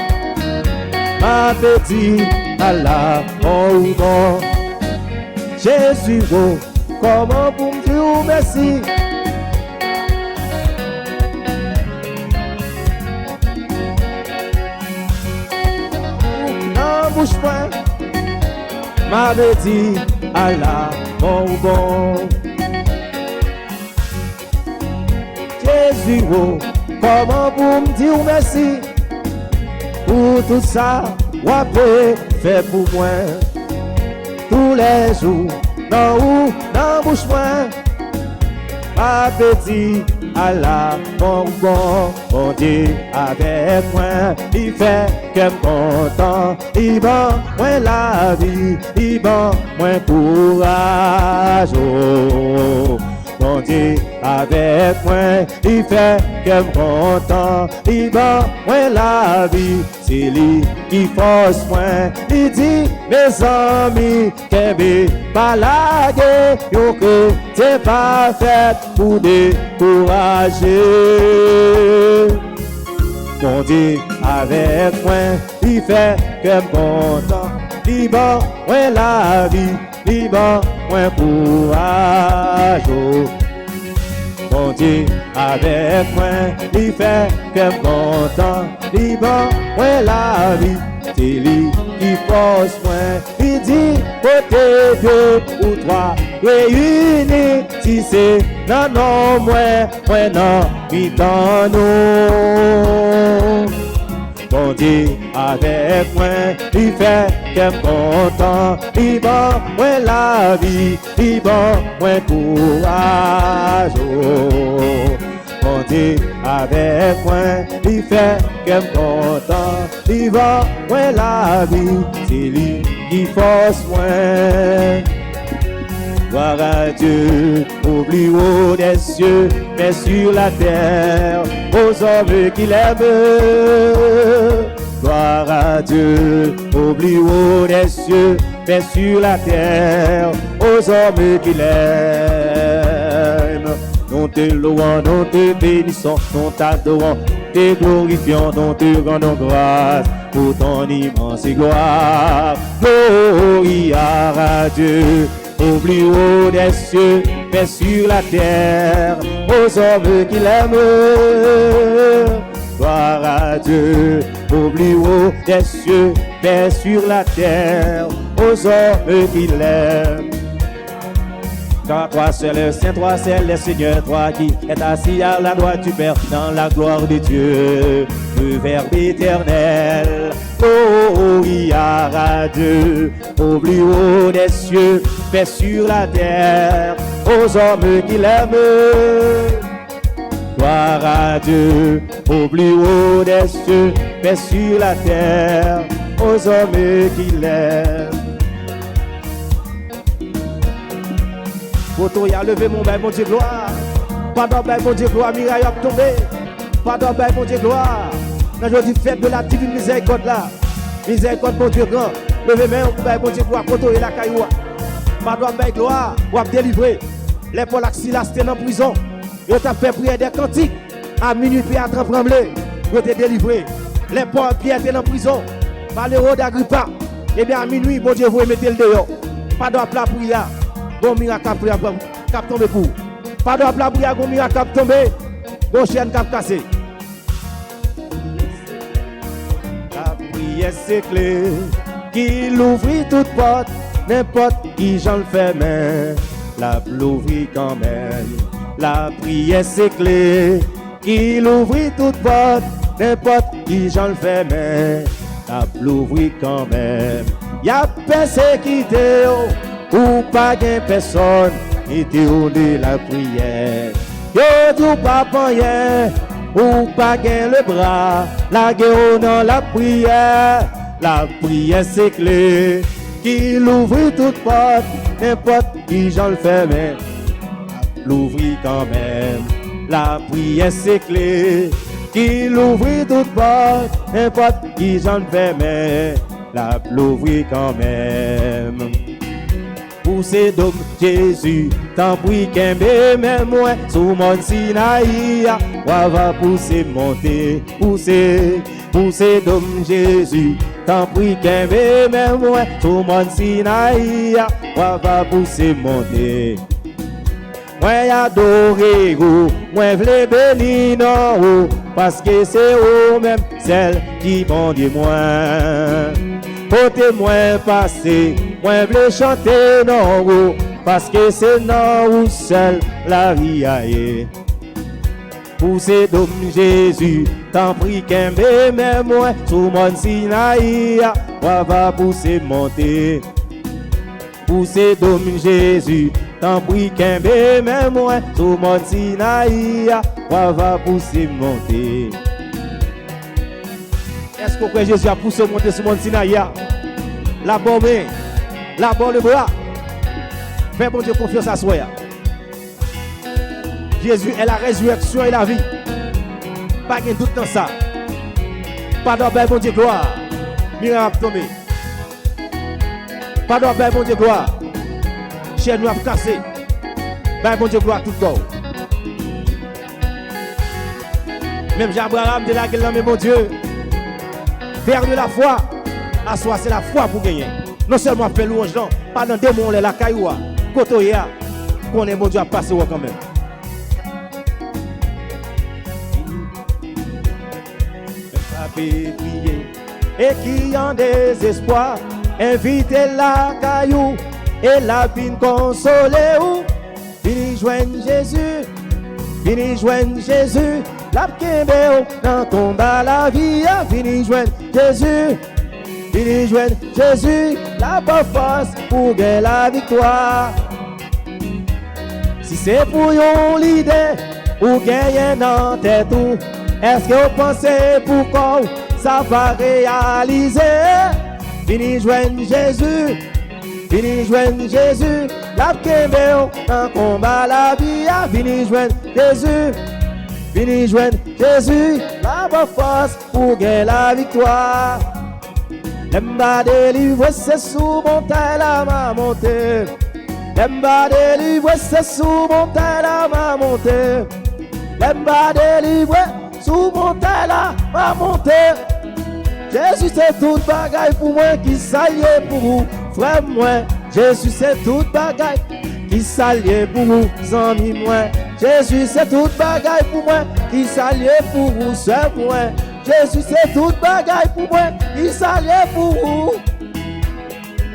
appétit à la bon. Jésus, comment vous me dire merci? Non bouge point, m'avait dit à la bon. Jésus, comment vous me dire merci pour tout ça, vous avez fait pour moi. Tous les jours, non ou non bouge point, appétit à la bon. On dit avec moi, il fait que content, il bat moins la vie, il bat moins courage. On dit avec moi, il fait que content, il bat moins la vie, c'est lui qui force moi. Il dit mes amis, qu'est-ce pas la guerre, yo que t'es pas fait pour décourager. On dit avec moi, il fait que content, il bat moins la vie, il bat moins courage. On dit avec moi, il fait que content, il bat moins la vie, c'est lui qui force moi. Il dit côté deux ou trois réunis, si c'est non moi non, il dans nous. On dit avec moi, il fait que content, il bat moins la vie, il bat moins courage. On dit avec moi, il fait que content, il bat moins la vie, c'est lui qui force moi. Gloire à Dieu, au plus haut des cieux, mais sur la terre, aux hommes qui l'aiment. Gloire à Dieu, au plus haut des cieux, mais sur la terre, aux hommes qui l'aiment. Nous te louons, nous te bénissons, nous t'adorons, te glorifions, nous te rendons grâce pour ton immense gloire. Gloire à Dieu, au plus haut des cieux, mais sur la terre, aux hommes qui l'aiment. Gloire à Dieu, au plus haut des cieux, mais sur la terre, aux hommes qui l'aiment. Car toi seul est saint, toi seul est Seigneur, toi qui es assis à la droite du Père, dans la gloire de Dieu, le Verbe éternel. Gloire à Dieu, au plus haut des cieux, paix sur la terre, aux hommes qui l'aiment. Gloire à Dieu, au plus haut des cieux, paix sur la terre, aux hommes qui l'aiment. Poto y a levé mon bain, mon Dieu gloire. Pardon, bain, mon Dieu gloire, miraille a tombé. Pardon, bain, mon Dieu gloire. Quand je dis fête de la divine miséricorde là. Miséricorde, mon Dieu grand. Levez main, mon Dieu gloire, poto y la cailloua. Pardon, bain, gloire, ou a délivré. Les Paul Silas étaient en prison. Ils ont fait prier des cantiques. À minuit, puis à trembler. Ils ont été délivrés. Les Paul Pierre étaient en prison. Par le roi d'Agrippa. Et bien à minuit, bon Dieu, vous mettez le dehors. Pardon, la prière. Bon miracle cap tombé pour. Pas de la prière, bon miracle cap tombé. Bon chien cap cassé. La prière c'est clé qui l'ouvrit toute porte, n'importe qui j'en le fait mais la l'ouvrit quand même. La prière c'est clé qui l'ouvrit toute porte, n'importe qui j'en le fait mais la l'ouvrit quand même. Y'a persécuté ou pas gain personne qui te de la prière. Yo tout pas rien ou pas gain le bras, la guerre dans la prière. La prière c'est clé qui l'ouvre toute porte, n'importe qui j'en le ferme, l'ouvrit quand même. La prière c'est clé, qui l'ouvrit toute porte, n'importe qui j'en le ferme, l'ouvrit quand même. Poussez donc Jésus, tant pis qu'un même moi, sous mon Sinaï, va pousser monter, poussez donc Jésus, tant pis qu'un même moi, sous mon Sinaï, va pousser monter. Moi adoré vous, moi v'lais bénir non, parce que c'est vous-même celle qui bon Dieu moi. Côté-moi passé, moi v'lais chanter non, parce que c'est non ou seul la vie aille. Poussez donc Jésus, tant pis qu'un même moi, sous mon Sinaï, va pousser monter. Poussez donc Jésus, tant pis qu'un même moi, sous mon Sinaï, va pousser monter. Est-ce que Jésus a poussé monter sur mon Sinaï? La bombe, la bonne le bras. Fais bon Dieu confiance à soi. Jésus est la résurrection et la vie. Pas de doute dans ça. Pas d'obéir, bon Dieu, gloire. Miracle tombé. Pas d'obéir, bon Dieu, gloire. Chaîne nous a cassé. Ben bon Dieu, gloire tout corps. Même Jean-Abraham de la gueule, mais bon Dieu. Vers de la foi. À soi, c'est la foi pour gagner. Non seulement faire louange, non. Pas dans démon, la cailloua. Kotoya. Qu'on est bon Dieu à passer quand même. Prier et qui en désespoir invitez la caillou et la pine consoler ou vini joindre Jésus la kembe dans combat la vie vini joindre Jésus la bonne force pour gagner la victoire. Si c'est pour yon l'idée ou gagner dans tête tout. Est-ce que vous pensez pourquoi ça va réaliser? Vini joindre Jésus, la kembe en combat la vie, vini joindre Jésus, la bonne force pour gagner la victoire. L'emba délivre, c'est sous montagne la ma montée. L'emba délivre, c'est sous montagne la ma montée. L'emba délivre. Sous mon là, ma montée. Jésus c'est toute bagaille pour moi qui s'allie pour vous, frère moi. Jésus c'est toute bagaille qui s'allie pour vous, amis moi. Jésus c'est toute bagaille pour moi qui s'allie pour vous, sœur moi. Jésus c'est toute bagaille pour moi qui s'allie pour vous.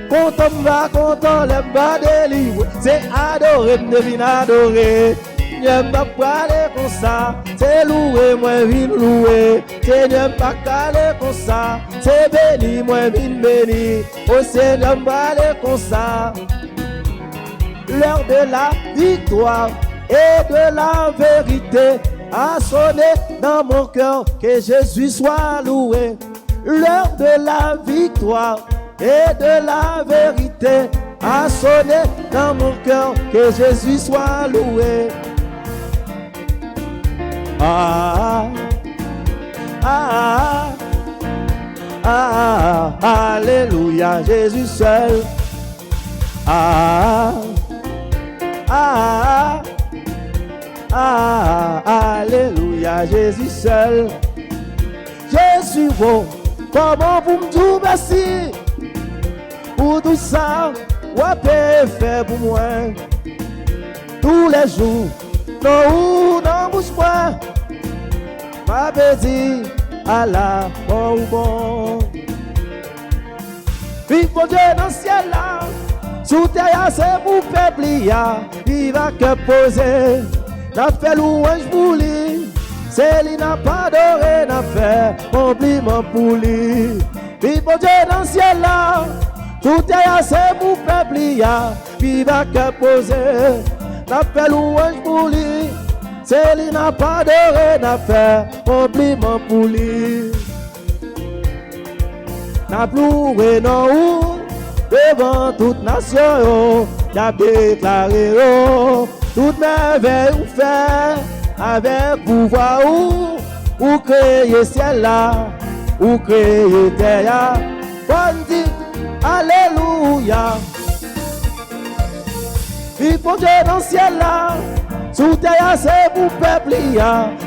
Content l'aime pas délivre, c'est adorer, devine adorer. N'aime pas parler comme ça, c'est loué, moi vine loué. N'aime pas parler comme ça, c'est béni, moi vine béni. Oh Seigneur, parler comme ça. L'heure de la victoire et de la vérité a sonné dans mon cœur, que Jésus soit loué. L'heure de la victoire et de la vérité a sonné dans mon cœur, que Jésus soit loué. Alléluia, Jésus seul. Alléluia, Jésus seul. Jésus bon, comment vous me dites merci pour tout ça, vous avez fait pour moi tous les jours. Non, non, bouge moi. Ma bédie à la bon. Vive mon Dieu dans le ciel là. Sous terre, c'est pour peuple. Il va que poser. N'a fait louange pour lui. C'est lui n'a pas adoré. N'a fait compliment pour lui. Vive mon Dieu dans le ciel là. Sous terre, c'est pour peuple. Il va que poser. N'a fait louange pour lui. C'est lui n'a pas adoré, n'a fait compliment pour lui. N'a pleuré non devant toute nation. t'as déclaré, oh, toute merveille ou fait, avec pouvoir ou créer ciel là, ou créer terre, bon Dieu, alléluia. Il faut Dieu dans le ciel là, sous terre c'est pour peuple,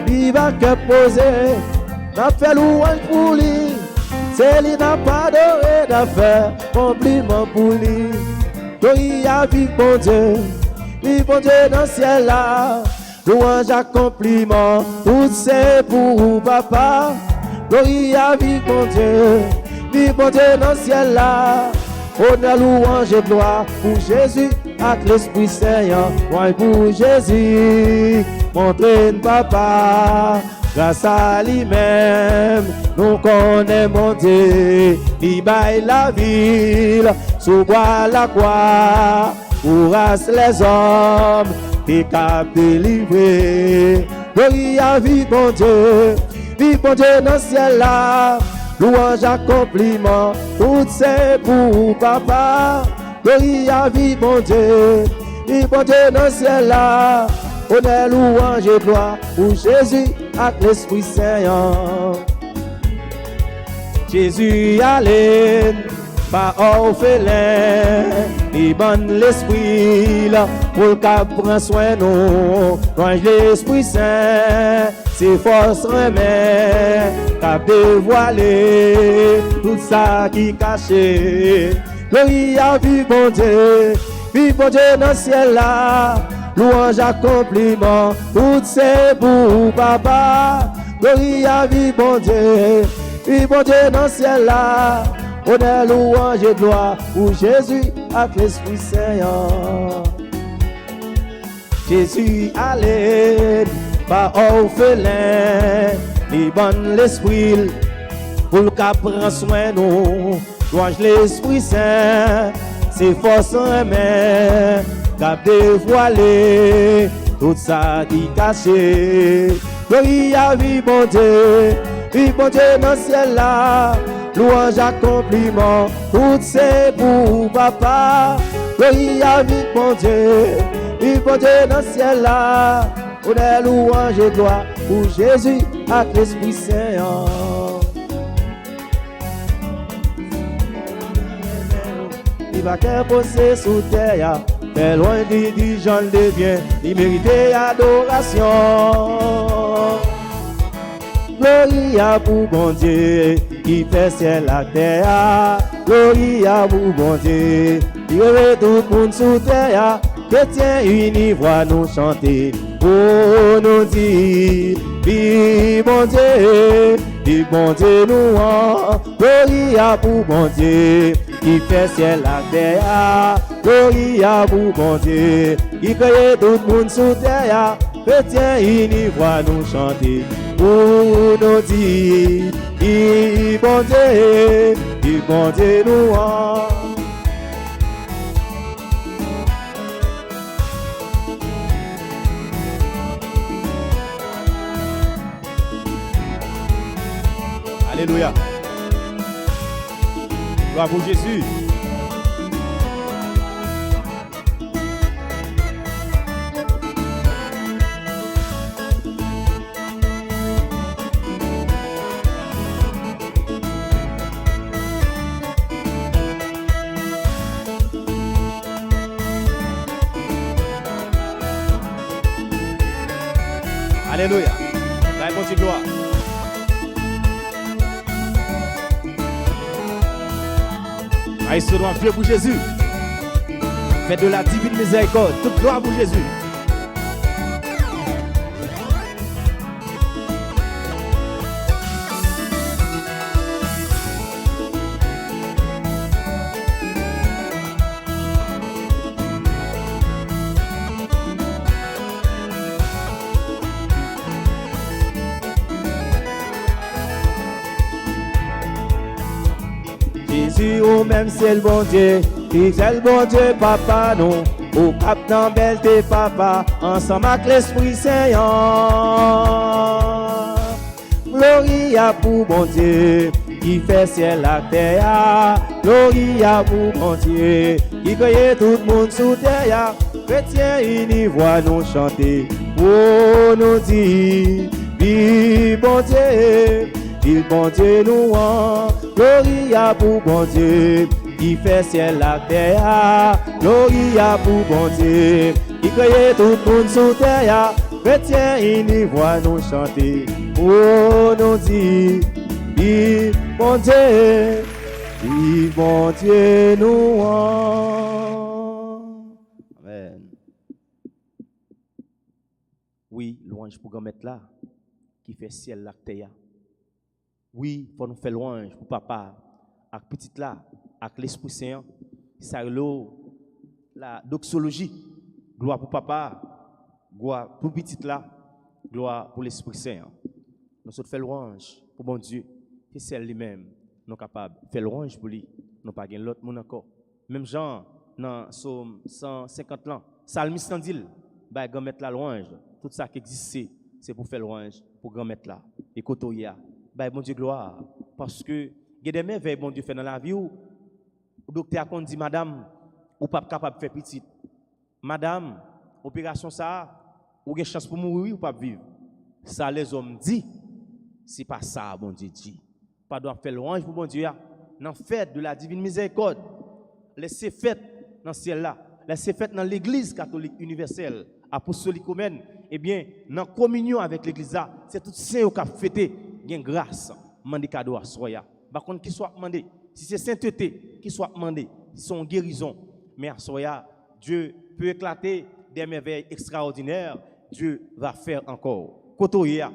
il va que poser, n'a fait louange pour lui, c'est lui n'a pas de d'affaires, compliment pour lui. Il y a vie bon Dieu, il bon Dieu dans le ciel là, louange à compliment, tout c'est pour papa. Il y a vie bon Dieu, il bon Dieu dans le ciel là, honneur, louange et gloire pour Jésus, avec l'Esprit Saint, ouais pour Jésus, montrez papa, grâce à lui-même, nous connaissons mon Dieu, il baille la ville, sous bois la croix, pour race les hommes, qui cap délivré, gloire à vie bon Dieu dans le ciel là, louange à compliment, tout c'est pour papa. Gloire à vie, bon Dieu dans le ciel là, honneur, louange et gloire pour Jésus avec l'Esprit Saint. Jésus allait, pas orphelin, il bonne l'Esprit là, pour qu'il prenne soin de nous. Loin l'Esprit Saint, ses forces remet, qu'a dévoilé tout ça qui est caché. Gloire à vie, bon Dieu dans le ciel là, louange à compliment, tout c'est pour papa. Gloire à vie, bon Dieu dans le ciel là, honneur, louange et gloire pour Jésus avec l'Esprit Saint. Jésus allait, pas orphelin, il bonne l'Esprit pour le cap prend soin de nous. Louange l'Esprit Saint, ses forces en main, cap dévoilé, tout ça qui caché. Gloire à vie, bon Dieu dans le ciel là, louange à compliment, tout c'est pour papa. Gloire à vie, bon Dieu dans le ciel là, honneur, louange et gloire pour Jésus avec l'Esprit Saint. Il va qu'à poser sous terre, fait loin du gens de bien, il mérite adoration. Gloria pour bon Dieu, qui fait ciel la terre. Gloria pour bon Dieu, il réveille tout le monde sous terre. Chrétiens unis, voix nous chanter, pour nous dire, vive bon Dieu nous en. Gloria pour bon Dieu, qui fait ciel la terre. Gloria pour bon Dieu, qui crée tout le monde sous terre. Chrétiens unis, voix nous chanter, pour nous dire, vive bon Dieu nous en. Alléluia. Gloire pour Jésus. Alléluia. La réponse de gloire. Maïs doit Dieu pour Jésus. Faites de la divine miséricorde. Toute gloire pour Jésus. Jésus ou même c'est le bon Dieu, qui c'est le bon Dieu papa nous, au cap dans belle tes papa, ensemble avec l'Esprit Saint. Gloria pour bon Dieu, qui fait ciel la terre, gloria pour bon Dieu, qui crée tout le monde sous terre, chrétien il voit nous chanter, oh nous dit, vive bon Dieu, il bon Dieu nous rend, gloria pour bon Dieu, qui fait ciel la terre, gloria pour bon Dieu, qui crée tout le monde sous terre, chrétien il voit nous chanter, oh nous dit, vive bon Dieu, vive bon Dieu nous rend. Amen. Oui, louange pour grand mettre là, qui fait ciel la terre. Oui, faut nous faire louange pour papa, avec petite là, avec l'Esprit Saint, ça la doxologie. Gloire pour papa, gloire pour petite là, gloire pour l'Esprit Saint. Nous sommes fait louange pour bon Dieu, c'est celle lui-même, nous sommes capables de faire louange pour lui, nous pas gagner l'autre monde encore. Même Jean, dans Psaume 150 ans, Psalmiste dit, bah grand mettre la louange, tout ça qui existe, c'est pour faire louange pour grand mettre là. Et kotoya, bah bon Dieu gloire, parce que il y a des merveilles bon Dieu fait dans la vie où le docteur a dit madame, ou pas capable de faire petite. Madame, opération ça, ou avez chance pour mourir ou pas vivre. Ça les hommes disent, c'est pas ça bon Dieu dit. Pas doit faire louange pour bon Dieu dans fête de la divine miséricorde. Laissez fête dans ciel là, laissez fête dans l'église catholique universelle, apostolique romaine, eh bien dans communion avec l'église là, c'est tout saint qui a fêté, gain grâce, mandé cadeau à soya. Par contre qui soit demandé, si c'est sainteté qui soit demandé, si c'est guérison, mais à soya, Dieu peut éclater des merveilles extraordinaires, Dieu va faire encore. Kotoya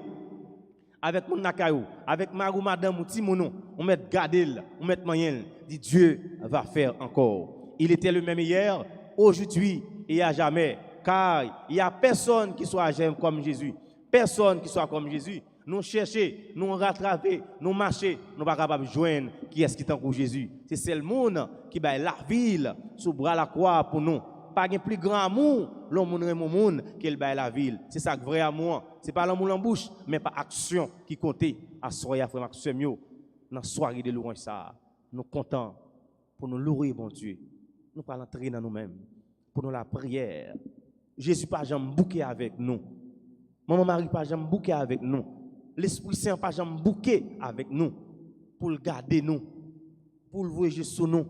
avec mon nakayou, avec marou madame ou timounou, on met gadel, on met moyen, dit Dieu va faire encore. Il était le même hier, aujourd'hui et à jamais, car il n'y a personne qui soit comme Jésus, personne qui soit comme Jésus. Nous chercher, nous rattraper, nous marcher, nous pas capable de joindre qui est-ce qui est en Jésus. C'est le monde qui va la ville sous bras la croix pour nous. Pas un plus grand amour, l'homme mon monde qu'il baille la ville. C'est ça vrai amour. C'est pas l'amour en bouche, mais pas action qui compte. À soirée frère Max mieux dans soirée de louange ça. Nous contents pour nous louer bon Dieu. Nous pas l'entrer dans nous-mêmes pour nous la prière. Jésus pas jamais bouquet avec nous. Maman Marie pas jamais bouquet avec nous. L'Esprit Saint pas jamais bouquet avec nous pour le garder nous, pour le voyager sur nous.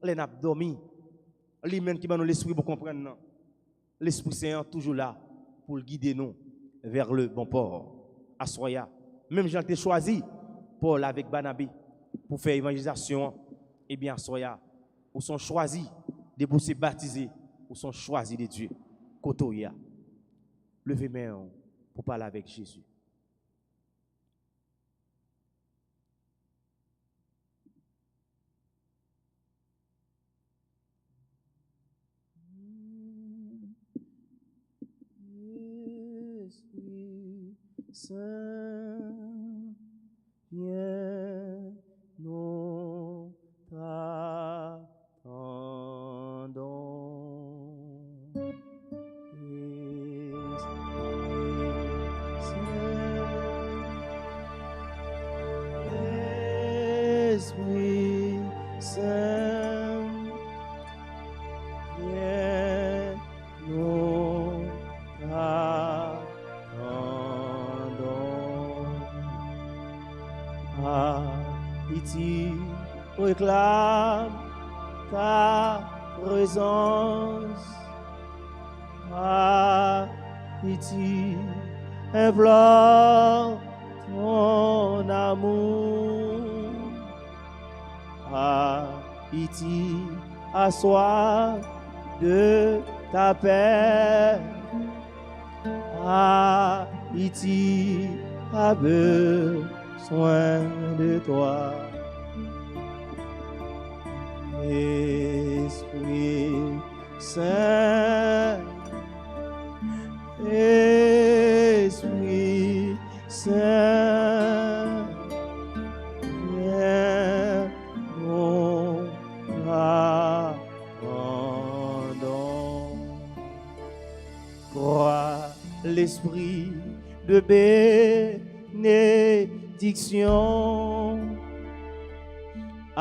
Les n'a dormi. Lui-même qui va nous l'esprit pour comprendre. L'Esprit Saint toujours là pour guider nous vers le bon port. Assoya. Même Jean t'ai choisi Paul avec Barnabé pour faire évangélisation. Eh bien, Assoya, ou sont choisis de pour se baptiser, ou sont choisis de Dieu. Kotoya. Levez main pour parler avec Jésus. Saint, viens, nous t'attendons. Esprit Saint, viens, nous t'attendons. Haïti réclame ta présence. Haïti implore ton amour. Haïti a soif de ta paix. Haïti a besoin de toi. Esprit Saint, Esprit Saint, viens nous attendons. Crois l'esprit de bénédiction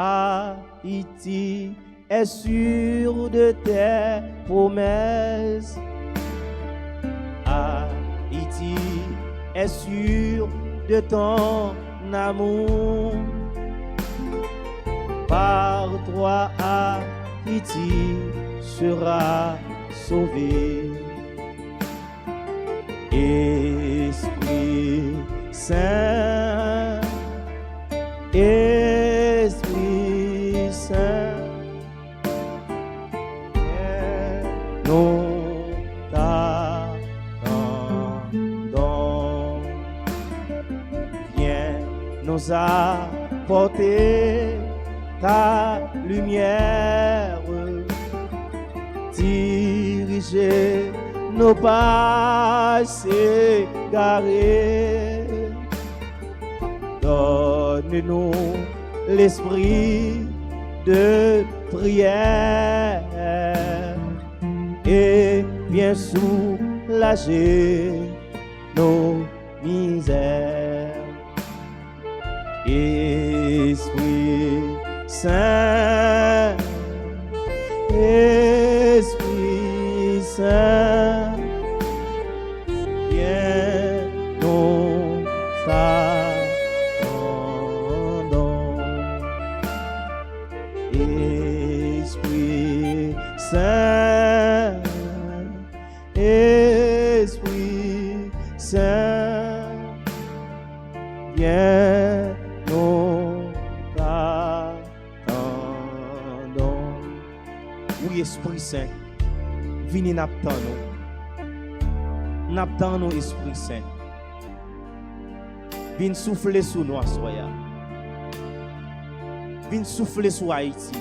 Haïti est sûr de tes promesses. Haïti est sûr de ton amour. Par toi, Haïti sera sauvé. Esprit Saint, Esprit Saint, nous t'attendons. Viens nous apporter ta lumière, diriger nos pas égarés. Donne-nous l'esprit de prière et viens soulager nos misères. Esprit Saint, Esprit Saint, viens nous t'attendons. Esprit Saint, Esprit Saint, viens nous t'attendons. Oui, Esprit Saint, vini n'attendons. N'attendons, Esprit Saint. Viens souffler sur nous, soya. Viens souffler sur Haïti.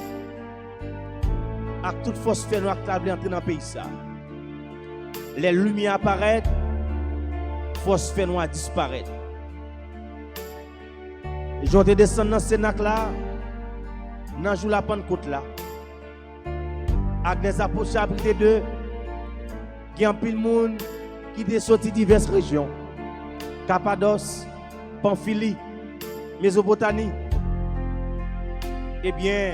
Avec toute force, fait nous accabler entrer dans le pays. Les lumières apparaissent, force fait nous disparaître. J'en te descends dans ce Sénac là, dans le jour de la Pentecôte là. Avec des apôtres chapitre 2, il y a un pile monde qui est sorti de diverses régions. Cappadoce, Pamphylie, Mésopotamie. Eh bien,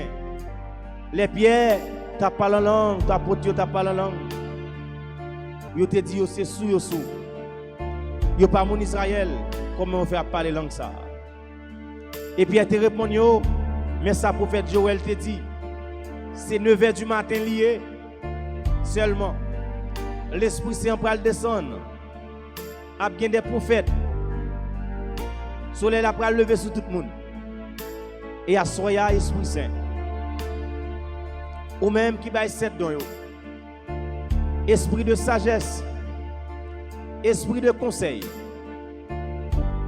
les pierres, tu parles en langue, tu apôtres, tu parles en langue. Ils te dit, c'est sous, yo sous. Yo pas mon Israël, comment on fait parler langue ça? Et puis, elle te répond, yo, mais ça, prophète Joël te dit, c'est 9h du matin lié, seulement. L'Esprit Saint va descendre. Il y a des prophètes. Le soleil va lever sur tout le monde. Et à soya Esprit Saint. Ou même qui va être dans yo. Esprit de sagesse. Esprit de conseil.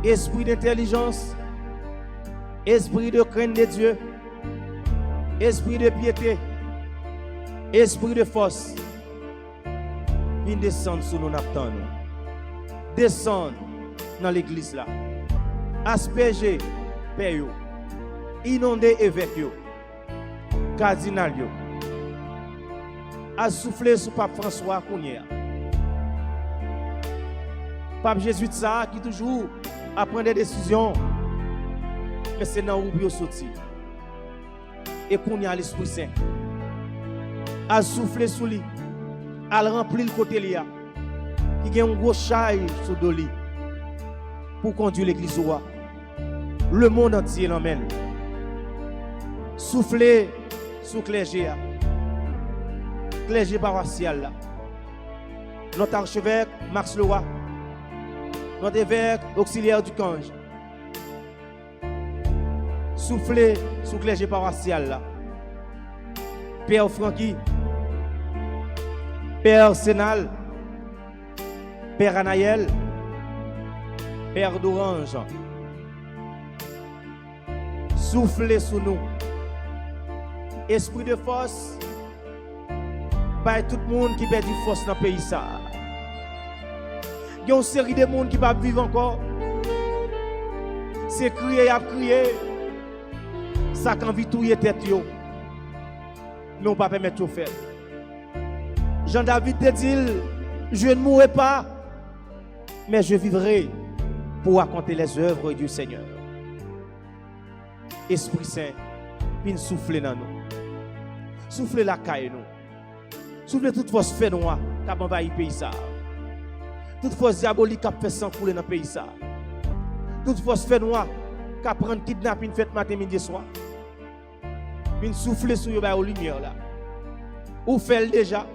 Esprit d'intelligence. Esprit de crainte de Dieu. Esprit de piété. Esprit de force. Viens descendre sur nos naptans. Descendre dans l'église là. Asperger père yo. Inonder évêque yo. Cardinal yo. A souffler sur Pape François Kounia. Pape Jésus de ça qui toujours a prendre des décisions. Mais c'est dans où bio sorti. Et Kounia l'Esprit Saint. A souffler sur lui. A remplir le côté là. Qui a un gros charge sur Doli pour conduire l'église roi. Le monde entier l'emmène. Souffler sous clergé. Clergé paroissial là. Notre archevêque Max Leroy. Notre évêque auxiliaire du Cange. Souffler sous clergé paroissial là. Père Francky. Père Sénal. Père Anaël, Père d'Orange, soufflez sous nous. Esprit de force, par tout le monde qui perd du force dans le pays. Il y a une série de monde qui ne peuvent vivre encore. C'est crier à crier. Ça quand vit tout y est tête. Mais on ne peut pas permettre de faire. Jean-David te dit, je ne mourrai pas, mais je vivrai pour raconter les œuvres du Seigneur. Esprit Saint, puis souffler dans nous. Souffler la caille nous. Souffler toute force fait noire qui a envahi le pays ça. Toute force diabolique qui a fait sang couler dans le pays ça. Toute force fait noire qui a pris kidnapping fait matin midi soir. Puis souffler sur yo ba aux lumière là. Ou fait déjà.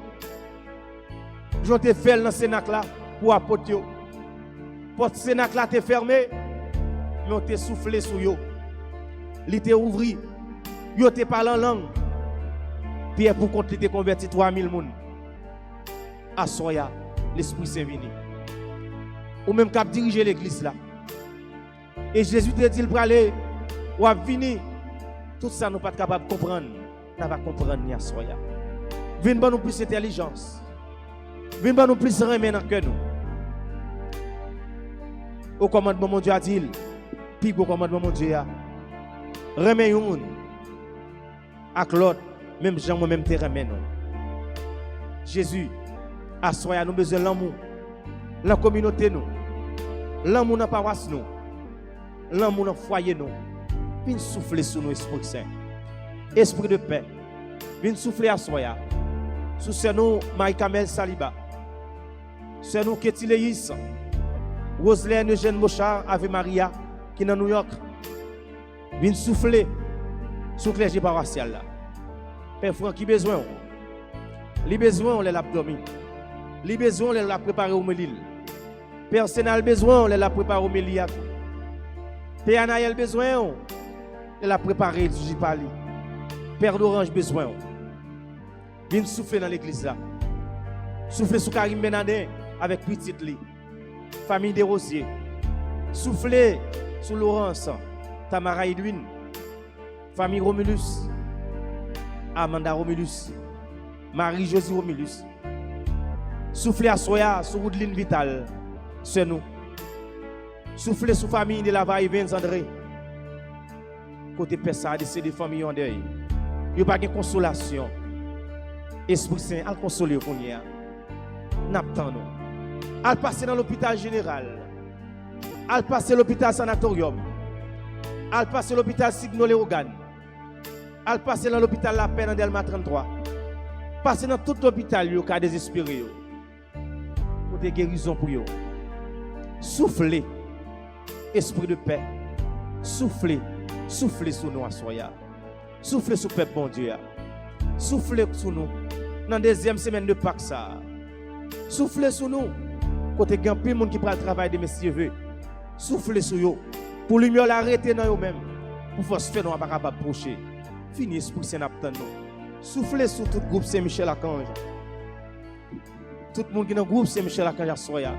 J'ont te fait dans Sénac là pour apporter. Porte Sénac là t'es fermé. Mais on te soufflé sur yo. Li te ouvri. Yo te parlé en langue. Pierre pour compte te converti 3000 moun. À soya, l'Esprit Saint vini. Ou même cap diriger l'église là. Et Jésus te dit pour aller ou à venir. Tout ça nous pas capable de comprendre. Nous va comprendre ni à soya. Vinn ba nous plus intelligence. Vinn ba nous plus remet dans cœur nous. Au commandement mon Dieu a dit, puis au commandement mon Dieu a remet yon avec l'autre, même Jean moi-même te remet non. Jésus a soya nous besoin l'amour dans la communauté nous. L'amour dans la paroisse nous. L'amour dans le foyer nous. Viens souffler sur nous, Esprit Saint. Esprit de paix. Viens souffler à soya. Sous nous, Marie-Kamel Saliba. C'est nous, Ketty Leis. Roselaine Eugène Mochard, Ave Maria, qui est dans New York. Viens souffler sur le clergé paroissial là. Père Franck, qui besoin? Les besoins, on les a dormi. Les besoins, on les a préparés au Mélil. Père Sénal, besoin, on les a préparés au Méliat. Père Anaël, besoin, on les a préparés du Jipali. Père d'Orange, besoin. Viens souffler dans l'église là. Souffler sur Karim Benadin avec Petite Li. Famille des Rosiers. Souffler sur Laurence, Tamara Edwin. Famille Romulus. Amanda Romulus. Marie-Josie Romulus. Souffler à Soya sur Woodline Vital. C'est nous. Souffler sur famille de la Vaille Vince André. Côté Pessa, des familles en deuil. Il n'y a pas de consolation. Esprit Saint, al consoler pour nous. N'attendons nous. Al passer dans l'hôpital général. Al passer l'hôpital sanatorium. Al passer l'hôpital Signo-Léogane. Al passer dans l'hôpital La Paix dans Delma 33. Passer dans tout l'hôpital, il y a désespéré. Pour des guérisons pour eux. Soufflez. Esprit de paix. Soufflez. Soufflez sur nous à soya. Soufflez sur le peuple bon Dieu. Soufflez sur nous. Dans la deuxième semaine de Pâques ça. Soufflez sur nous. Côté grand plus monde qui prend le travail de messieurs. Soufflez sur eux. Pour lumière l'arrêter dans eux-mêmes. Pour force faire nous pas capable approcher. Fini Esprit Saint n'attend nous. Soufflez sur tout le groupe Saint-Michel Archange. Tout le monde qui est dans le groupe Saint-Michel Archange à soya.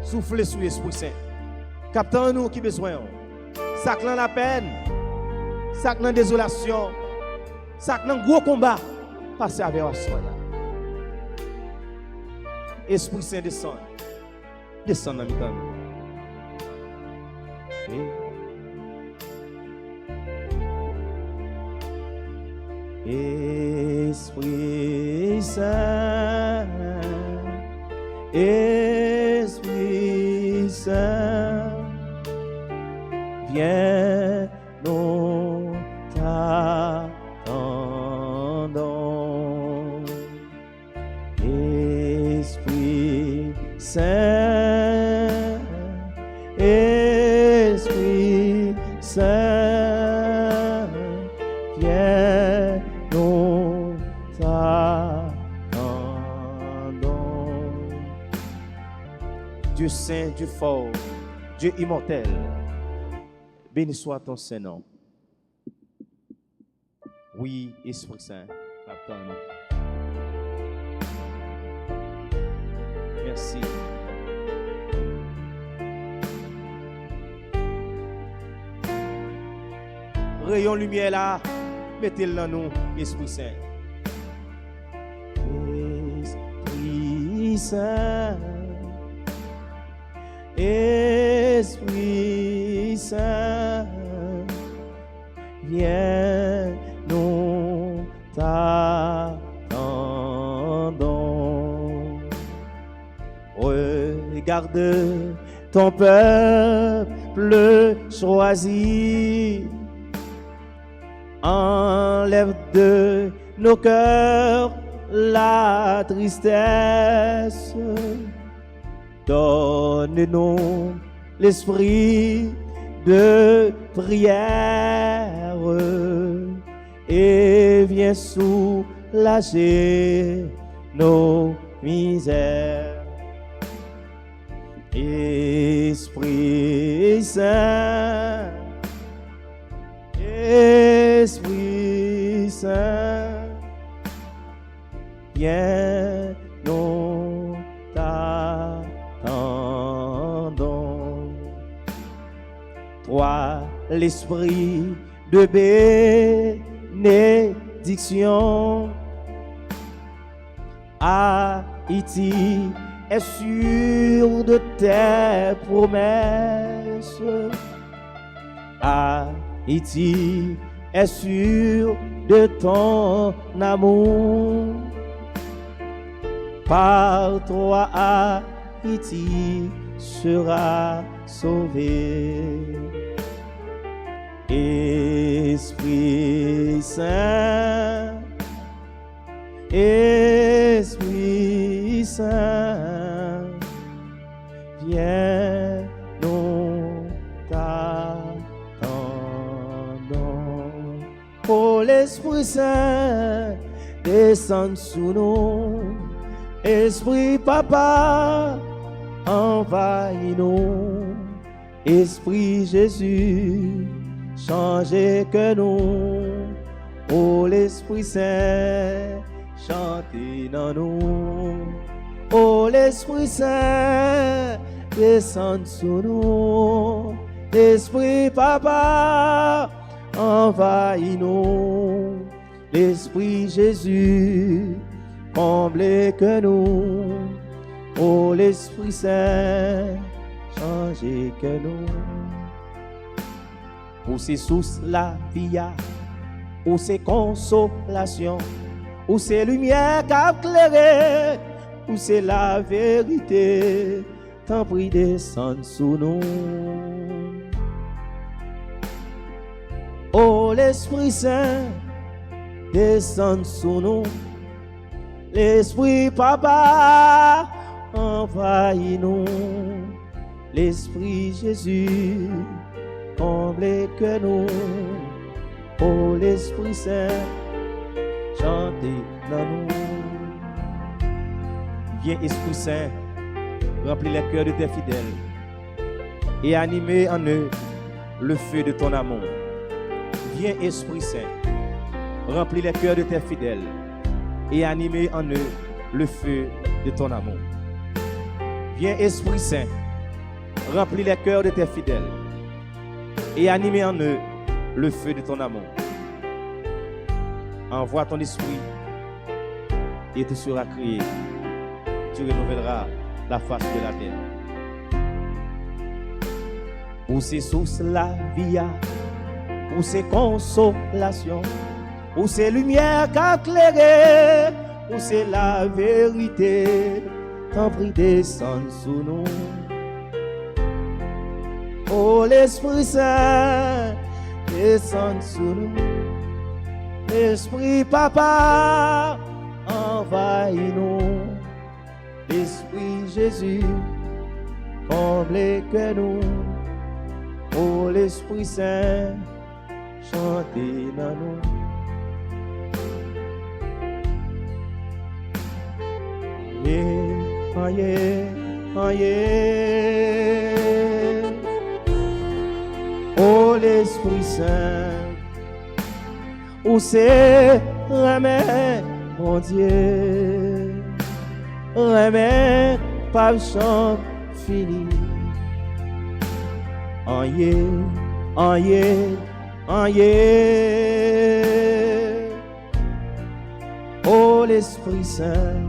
Soufflez sur l'Esprit Saint. Captant nous qui besoin. Saclant la peine. Saclant désolation. Saclant gros combat. Passez avec la soya. Esprit Saint descend. Descend dans le temps. Esprit Saint. Esprit Saint, viens, nous t'attendons. Esprit Saint, Esprit Saint, viens, nous t'attendons. Dieu saint, Dieu fort, Dieu immortel, béni soit ton Saint-Nom. Oui, Esprit Saint, attends-nous. Merci. Rayon lumière là, mettez-le dans nous, Esprit Saint. Esprit Saint. Esprit Saint, viens, nous t'attendons. Regarde ton peuple choisi, enlève de nos cœurs la tristesse. Donne-nous l'esprit de prière et viens soulager nos misères. Esprit Saint, Esprit Saint, viens, nous t'attendons. Toi, l'esprit de bénédiction, Haïti est sûr de tes promesses. Haïti est sûr de ton amour. Par toi, Haïti sera sauvé. Esprit Saint, Esprit Saint, viens, nous t'attendons. Oh, l'Esprit Saint, descend sous nous. Esprit Papa, envahis-nous. Esprit Jésus, changez que nous. Oh, l'Esprit Saint, chantez dans nous. Oh, l'Esprit Saint, descend sous nous. Esprit Papa, envahis-nous. L'Esprit Jésus, comblez que nous. Oh, l'Esprit Saint, changez que nous. Où c'est source la vie, où c'est consolation, où c'est lumière qu'a éclairé, où c'est la vérité, t'en prie descendre sous nous. Oh, l'Esprit Saint, descend sous nous. L'Esprit Papa, envahis-nous. L'Esprit Jésus, comblez que nous. Oh, l'Esprit Saint, chantez dans nous. Viens, Esprit Saint, remplis les cœurs de tes fidèles et animez en eux le feu de ton amour. Viens, Esprit Saint, remplis les cœurs de tes fidèles et animez en eux le feu de ton amour. Viens, Esprit Saint, remplis les cœurs de tes fidèles et animez en eux le feu de ton amour. Envoie ton esprit et tu seras créé. Tu renouvelleras la face de la terre. Où c'est source la vie, où c'est consolation, où c'est lumière qu'a éclairé, où c'est la vérité, t'en prie descend sous nous. Oh, l'Esprit Saint, descend sous nous. L'Esprit Papa, envahis-nous. L'Esprit Jésus, comblez que nous. Oh, l'Esprit Saint, chantez dans nous. Yeah, yeah, yeah. Oh, l'Esprit Saint, où c'est remède, mon Dieu, remède, pas le chant fini. En yeah, oh, l'Esprit Saint,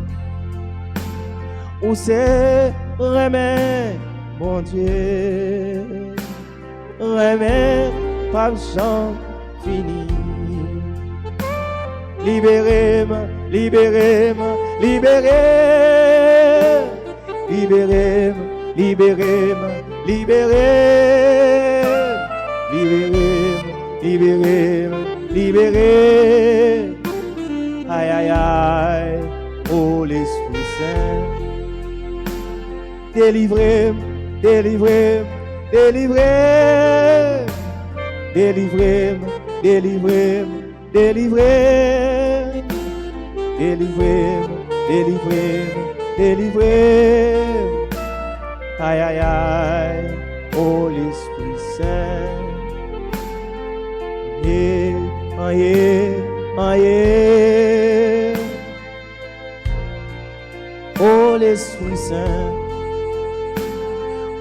où c'est remède, mon Dieu, remède, pas le chant fini. Libérez-moi, libérez-moi, libérez, libérez-moi, libérez-moi, libérez, libérez-moi, libérez-moi, libérez. délivrez, délivrez, délivrez, délivrez, délivrez, délivrez, délivrez, délivrez, délivrez. Aïe, aïe, aïe, oh l'Esprit Saint. Aïe, aïe, oh l'Esprit Saint.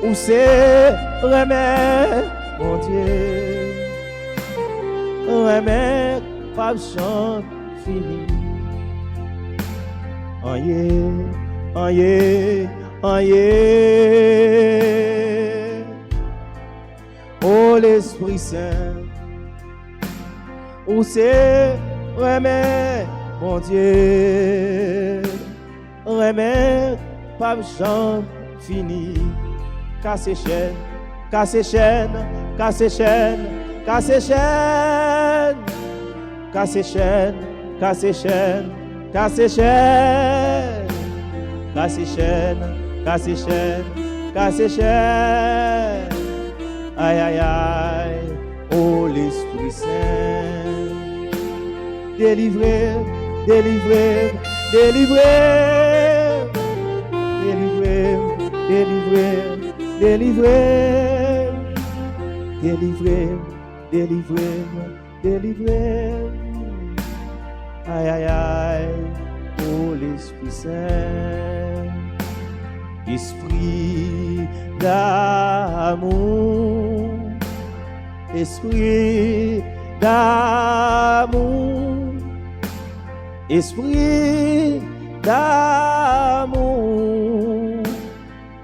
Où c'est remède, mon Dieu, remède, pas chante fini. Aïe, aïe, aïe, oh l'Esprit Saint. Où c'est remède, mon Dieu, remède, pas chante fini. Casse chaîne, casse chaîne, casse chaîne, casse chaîne, casse chaîne, casse chaîne, casse chaîne, casse chaîne, casse chaîne, casse chaîne. Aïe, aïe, aïe, oh l'Esprit Saint. Délivrez, délivrez, délivrez, délivrez, délivrez. Délivrez, délivrez, délivrez, délivrez. Aïe, aïe, aïe, oh l'Esprit Saint. Esprit d'amour, esprit d'amour, esprit d'amour.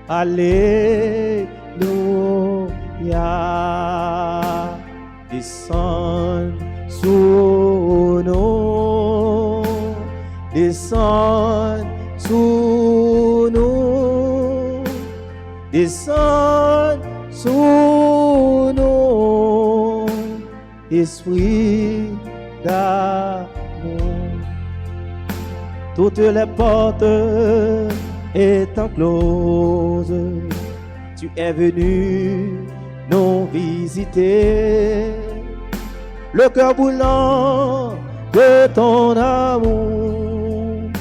Alléluia, descend sur nous, descend sur nous, descend sur nous, esprit d'amour. Toutes les portes étant close, tu es venu nous visiter. Le cœur bouillant de ton amour,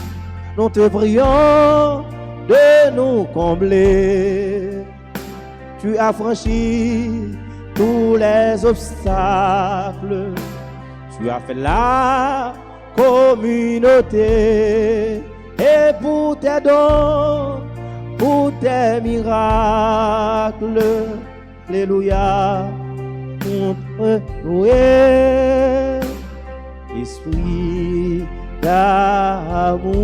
nous te prions de nous combler. Tu as franchi tous les obstacles, tu as fait la communauté. Et pour tes dons, pour tes miracles, alléluia, loué, esprit d'amour,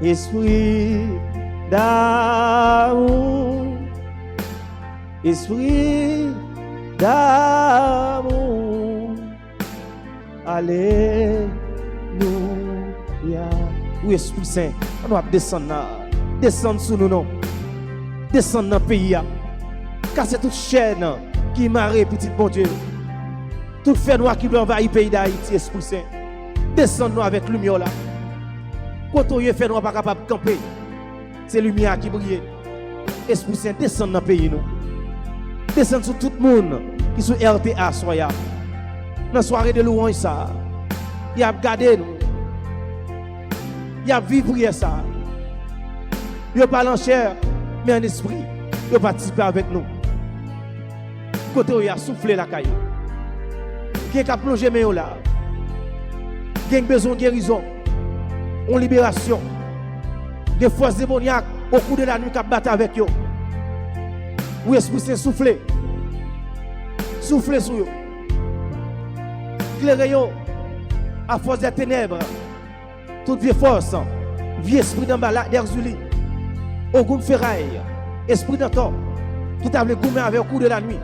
esprit d'amour, esprit d'amour, alléluia. Oui, Esprit Saint, on doit descendre sous nous, non. Descendre dans le pays. Casser toute chaîne qui marre, petit bon Dieu. Tout fait noir qui veut envahir le pays d'Haïti, Esprit Saint. Descendre nous avec lumière là. Quand on y fait noir pas capable de camper, c'est lumière qui brille. Esprit Saint, descendre dans le pays, nous. Descendre sur tout le monde qui sont RTA, soya. Dans la soirée de louange, ça. Il a gardé nous. Il a vibré ça. Il a pas en chair, mais en esprit. Il a participé avec nous. Côté où il a soufflé la caillou. Qui a plongé mais là. Qui a besoin de guérison, en libération. Des forces démoniaques au cours de la nuit qui battent avec eux. Oui, Esprit Saint soufflé. Soufflé sur eux. Éclairez eux à force des ténèbres. Toute vieille force, vieux esprit d'en bas, d'Erzuli, au goût de ferraille, esprit d'antan, qui t'a voulu goumer avec au cours de la nuit,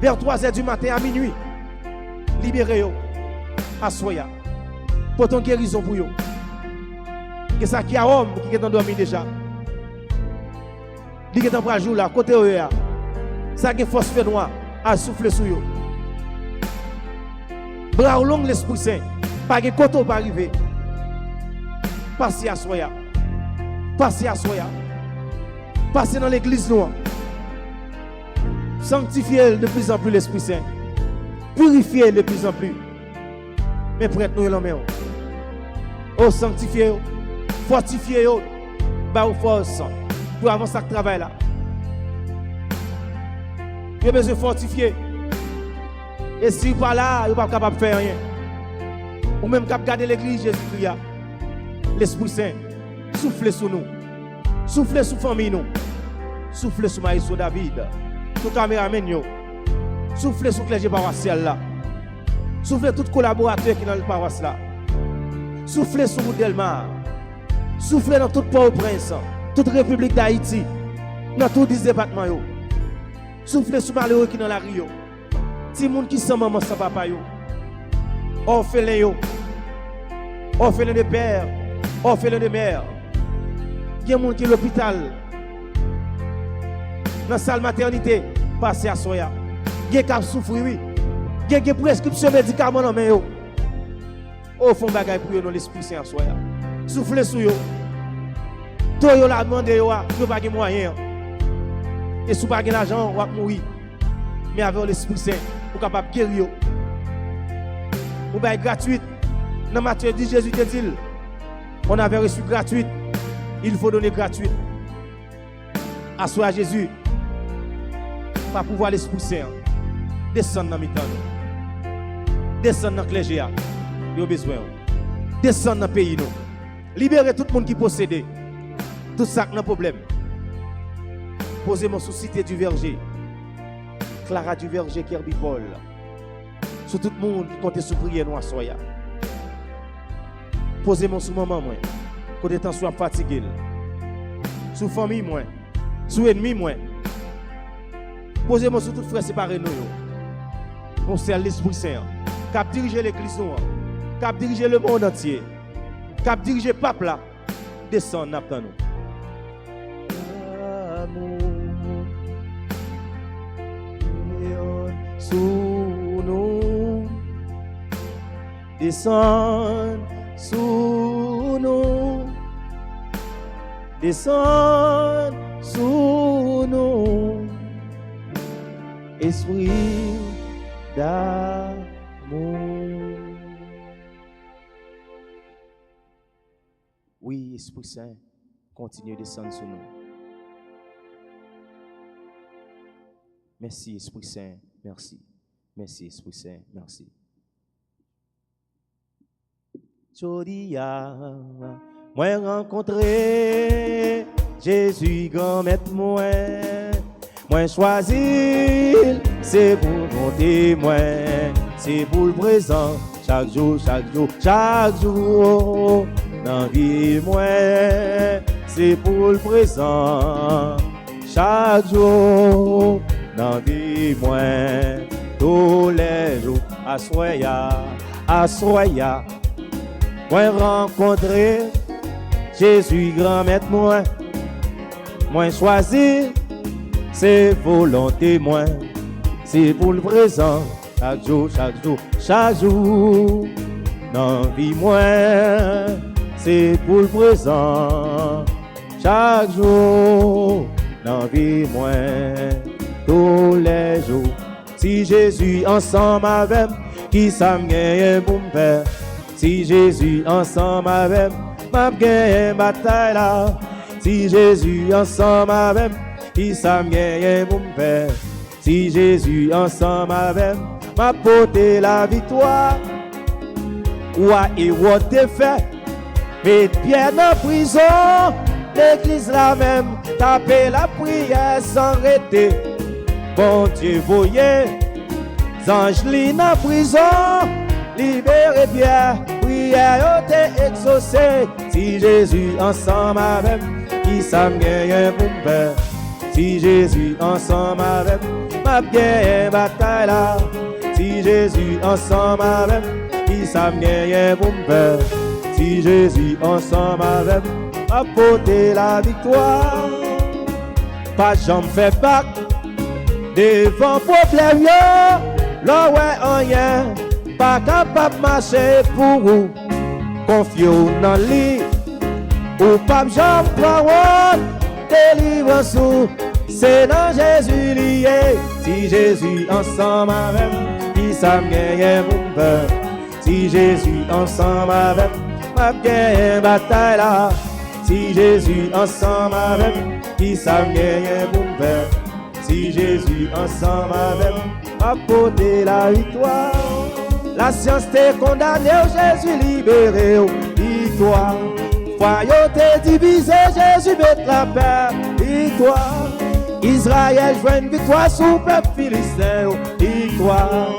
vers 3h du matin à minuit, libérez-vous, à Soya, pour ton guérison pour vous. Et ça qui a homme qui est endormi déjà, qui est en bras jour là, côté où ça qui est force fait noir, à souffler sur vous. Bras long l'Esprit Saint, pas de côté pour arriver. Passez à Soya. Passez à Soya. Passez dans l'église noire. Sanctifiez de plus en plus l'Esprit Saint. Purifiez de plus en plus. Mais prête-nous la main. Oh, sanctifiez, fortifiez, bah ou force pour avancer ce travail là. Vous avez besoin de fortifier. Et si vous pas là, vous n'êtes pas capable de faire rien. Ou même capable de garder l'église Jésus-Christ. L'Esprit Saint, soufflez sur nous. Soufflez sur la famille nous. Soufflez sur Maïso David. Sur caméraman yo. Soufflez sur le clergé paroissial là. Soufflez tout collaborateur qui est dans le paroisse là. Soufflez sur Delmar. Soufflez dans tout Port-au-Prince, toute République d'Haïti, dans tous les départements yo. Soufflez sur malheureux qui dans la Rio. Si moun qui sans maman sans papa yo. Orphelin yo. Orphelin de père, orphelin de mère. Il y a des gens qui sont à l'hôpital. Dans la salle maternité, passez à soya. Il y a des gens qui souffrent, oui. Il y a des prescriptions médicaments dans les mains. Au fond, bagay pour eux dans l'Esprit Saint à soya. Soufflez sur eux. Tout le monde a demandé, vous n'avez pas de moyens. Et si vous n'avez pas d'argent, vous allez mourir. Mais avec l'Esprit Saint, vous êtes capable de guérir. Vous avez gratuit. Dans Matthieu 10, Jésus te dit, on avait reçu gratuit. Il faut donner gratuit. Assois Jésus. Par pouvoir l'Esprit Saint. Descendre dans le temps. Descendre dans le clergé. Il y a besoin. Descendre dans le pays. Libérez tout le monde qui possède. Tout ça qui n'a problème. Posez-moi sous cité du verger. Clara du verger, Kirby Paul. Sur tout le monde qui compte sous prière nous à soya. Posez-moi sous maman, moi. Côté temps soit fatigué. Sous famille, moi. Sous ennemi, moi. Posez-moi sur tout frère séparé nous. Conseil l'Esprit Saint. Cap diriger l'église nous. Cap diriger le monde entier. Cap diriger le peuple là. Descend n'attend nous. Sous nous. Descend sous nous. Descend sous nous. Esprit d'amour. Oui, Esprit Saint, continue de descendre sur nous. Merci, Esprit Saint, merci. Merci, Esprit Saint, merci. Jodia, moi rencontré Jésus grand maître moi choisi, c'est pour mon témoin, c'est pour le présent, chaque jour, dans la vie moi, c'est pour le présent, chaque jour, dans la vie moi, tous les jours, assoya. Moi rencontré Jésus grand maître moi choisi, c'est volonté moi, c'est pour le présent, chaque jour, dans la vie moi, c'est pour le présent, chaque jour, dans la vie moi, tous les jours. Si Jésus ensemble avec, qui ça me gagne pour me faire? Si Jésus ensemble avec, m'a gagné bataille là. Si Jésus ensemble avec, qui ça me gagne pour me faire? Si Jésus ensemble avec, m'a porté la victoire. Ouah et ouah t'es fait, mais bien en prison, l'église la même, taper la prière sans arrêter. Bon Dieu voyez, anges en prison, libérez bien, prière t'es exaucé. Si Jésus ensemble avec, qui ça me gagne pour me faire? Si Jésus ensemble avec, m'a gagné bataille là. Si Jésus ensemble avec, qui ça me gagne pour me faire? Si Jésus ensemble avec, m'a porté la victoire. Pas jamais fait bac devant problème yo, là ouais rien, pas capable de marcher pour vous. Confiez dans lui, ou pas jamais prendre, délivrance, c'est dans Jésus lié. Si Jésus ensemble avec, qui ça gagne pour peur. Si Jésus ensemble avec, m'a gagné bataille là. Si Jésus ensemble avec, qui ça gagne pour peur. Si Jésus ensemble avec, m'a porté la victoire. La science t'est condamnée, Jésus libéré, victoire. Royauté divisée, Jésus met la paix, victoire. Israël joue une victoire sous le peuple philistin, victoire.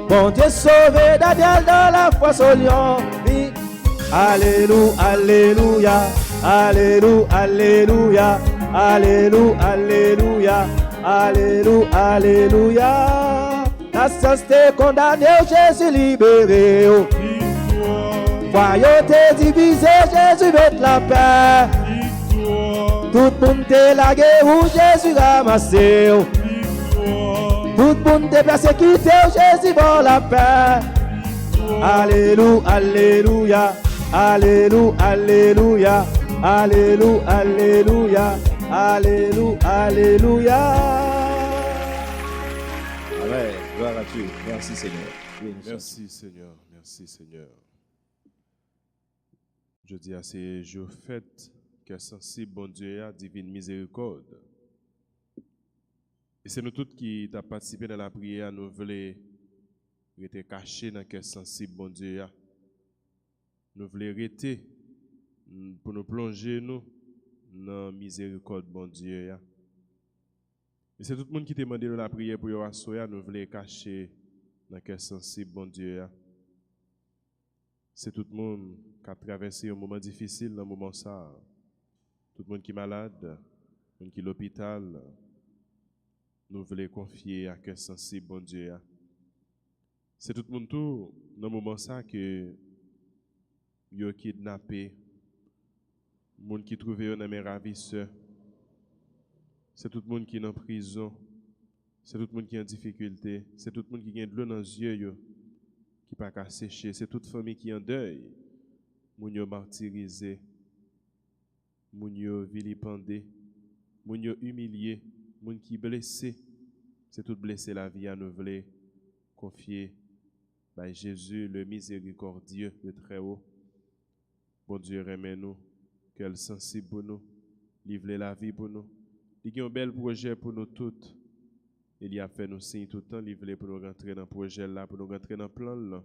Bon Dieu sauvé Daniel dans la foi au lion, alléluia, alléluia, alléluia, alléluia, alléluia, alléluia, alléluia, alléluia. La science t'est condamnée, Jésus libéré. Royauté divisée, Jésus met la paix. Tout le monde est lagué où Jésus ramassé. Tout le monde est persécuté où Jésus vend la paix. Alléluia, alléluia, alléluia, alléluia, alléluia, alléluia, alléluia, alléluia. Amen. Gloire à Dieu. Merci Seigneur. Merci Seigneur. Merci Seigneur. Je dis à ces jours fêtes que sensible, bon Dieu, à divine miséricorde. Et c'est nous tous qui avons participé dans la prière, nous voulons rester cachés dans le sensible, bon Dieu. Nous voulons rester pour nous plonger nous dans la miséricorde, bon Dieu. Et c'est tout le monde qui t'a demandé dans la prière pour y nous voulons cacher dans le sensible, bon Dieu. C'est tout le monde qui a traversé un moment difficile dans le moment ça. Tout le monde qui est malade, tout le monde qui est à l'hôpital, nous voulons confier à cœur sensible, bon Dieu. C'est tout le monde tout dans le moment ça que yo kidnappé, le monde qui trouve un mes ravisseurs. C'est tout le monde qui est en prison. C'est tout le monde qui est en difficulté. C'est tout le monde qui a de l'eau dans les yeux, qui n'a pas qu'à sécher. C'est toute famille qui est en deuil. Moun yo martyrisé. Moun yo vilipendé. Moun yo humilié. Moun qui blessé. C'est tout blessé la vie à nous voulons confier à Jésus, le miséricordieux, le très haut. Bon Dieu, remets-nous. Quel sensible pour nous. Livre la vie pour nous. Il y a un bel projet pour nous toutes. Il y a fait nous signes tout le temps, livrer pour nous rentrer dans le projet là, pour nous rentrer dans le plan là.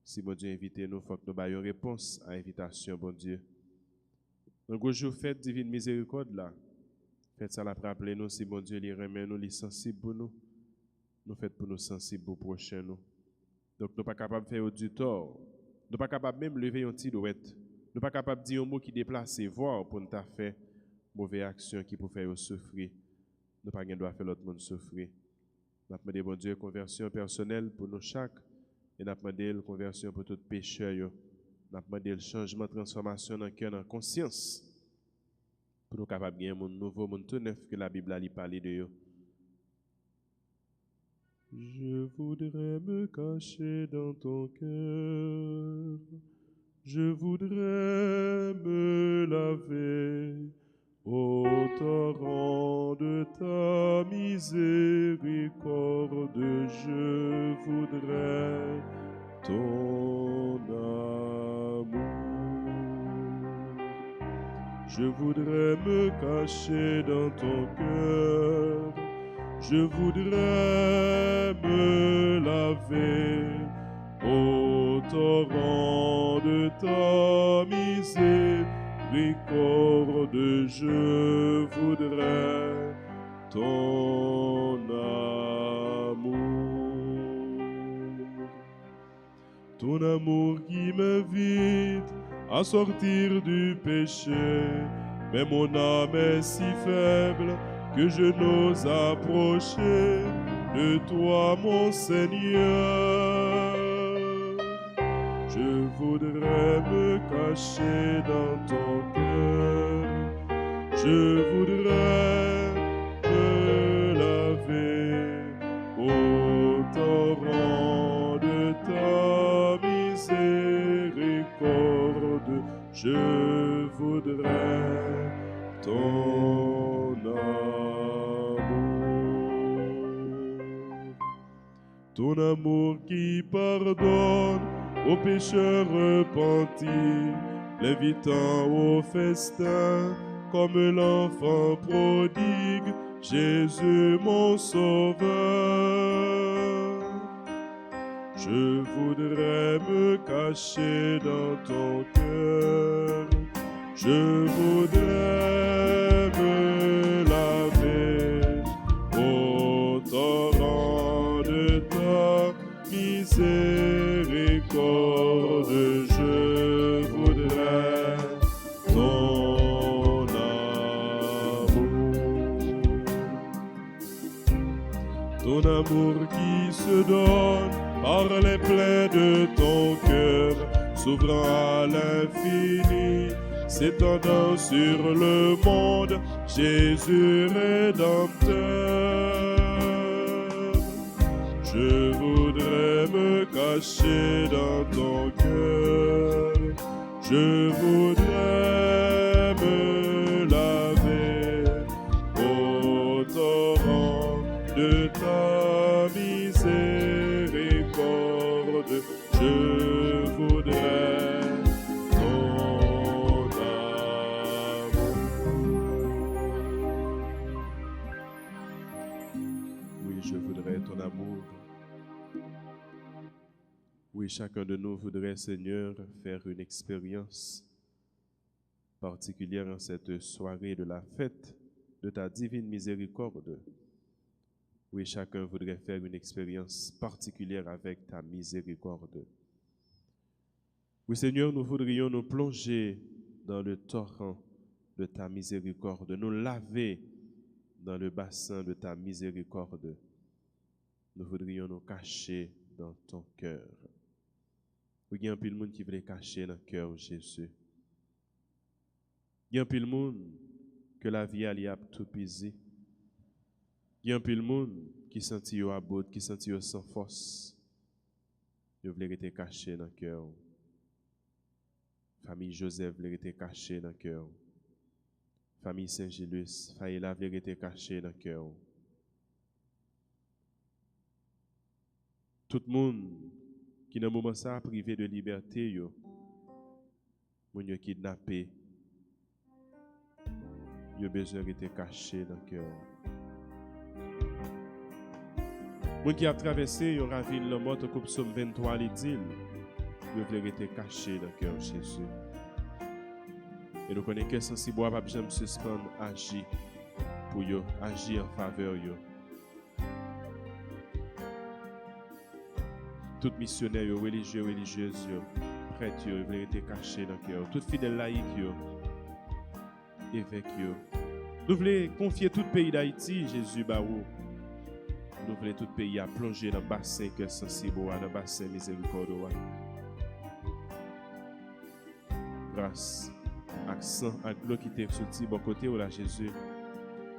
Si bon Dieu invite nous, il faut que nous ayons une réponse à l'invitation, bon Dieu. Donc, aujourd'hui, faites divine miséricorde là. Faites ça là pour rappeler nous, si bon Dieu les remet nous, les sensibles pour nous. Nous faites pour nous sensibles pour prochain nous. Donc, nous ne sommes pas capables de faire du tort. Nous ne sommes pas capables même de lever une silhouette. Nous ne sommes pas capables de dire un mot qui déplace, voir pour nous faire mauvaise action qui peut faire souffrir. Nous ne sommes pas faire l'autre monde souffrir. Nous avons demandé, bon Dieu, conversion personnelle pour nous chaque. Et nous avons demandé la conversion pour tout pécheur. Nous avons demandé le changement, transformation dans le cœur, dans la conscience. Pour nous capables de gagner un monde nouveau, un monde tout neuf que la Bible a parlé de eux. Je voudrais me cacher dans ton cœur. Je voudrais me laver au torrent de ta miséricorde. Je voudrais ton amour. Je voudrais me cacher dans ton cœur. Je voudrais me laver au torrent de ta miséricorde. Je voudrais ton amour. Ton amour qui m'invite à sortir du péché. Mais mon âme est si faible que je n'ose approcher de toi, mon Seigneur. Je voudrais me cacher dans ton cœur. Je voudrais me laver au torrent de ta miséricorde. Je voudrais ton ton amour qui pardonne aux pécheurs repentis, l'invitant au festin comme l'enfant prodigue, Jésus mon sauveur. Je voudrais me cacher dans ton cœur, je voudrais me laver au torrent de ta miséricorde. Je voudrais ton amour qui se donne par les plaies de ton cœur, s'ouvrant à l'infini, s'étendant sur le monde, Jésus Rédempteur. Je voudrais me cacher dans ton cœur, je voudrais me laver au torrent de ta miséricorde. Je voudrais ton amour. Oui, je voudrais ton amour. Oui, chacun de nous voudrait, Seigneur, faire une expérience particulière en cette soirée de la fête de ta divine miséricorde. Oui, chacun voudrait faire une expérience particulière avec ta miséricorde. Oui, Seigneur, nous voudrions nous plonger dans le torrent de ta miséricorde, nous laver dans le bassin de ta miséricorde. Nous voudrions nous cacher dans ton cœur. Oui, il y a un peu de monde qui veut cacher dans le cœur Jésus. Il y a un peu de monde que la vie a tout pisé. Il y a un peu de monde qui sentit à bout, qui sentit sans force. Je voulais être caché dans le cœur. Famille Joseph voulait être cachée dans le cœur. Famille Saint-Gilus, Faïla voulait être cachée dans le cœur. Tout le monde qui dans le moment ça privé de liberté, yo, moun yo kidnappé, yo besoin d'être caché dans le cœur. Moun qui a traversé yon ravine la mort comme Psaume 23 les dit, yo voulait être caché dans le cœur Jésus. Et nous connaissons que sensible pas jamais suspendre agir pour yo, agir en faveur yo. Tout missionnaire yo, religieux, religieuse yo, prêtre yo, voulait être caché dans le cœur. Tout fidèle laïque yo, évêque yo. Nous voulons confier tout le pays d'Haïti, Jésus Barou. Nous voulons tout le pays à plonger dans le bassin que sensible, dans le bassin miséricorde. Grâce, accent, à l'eau qui était sorti bon côté ou là Jésus,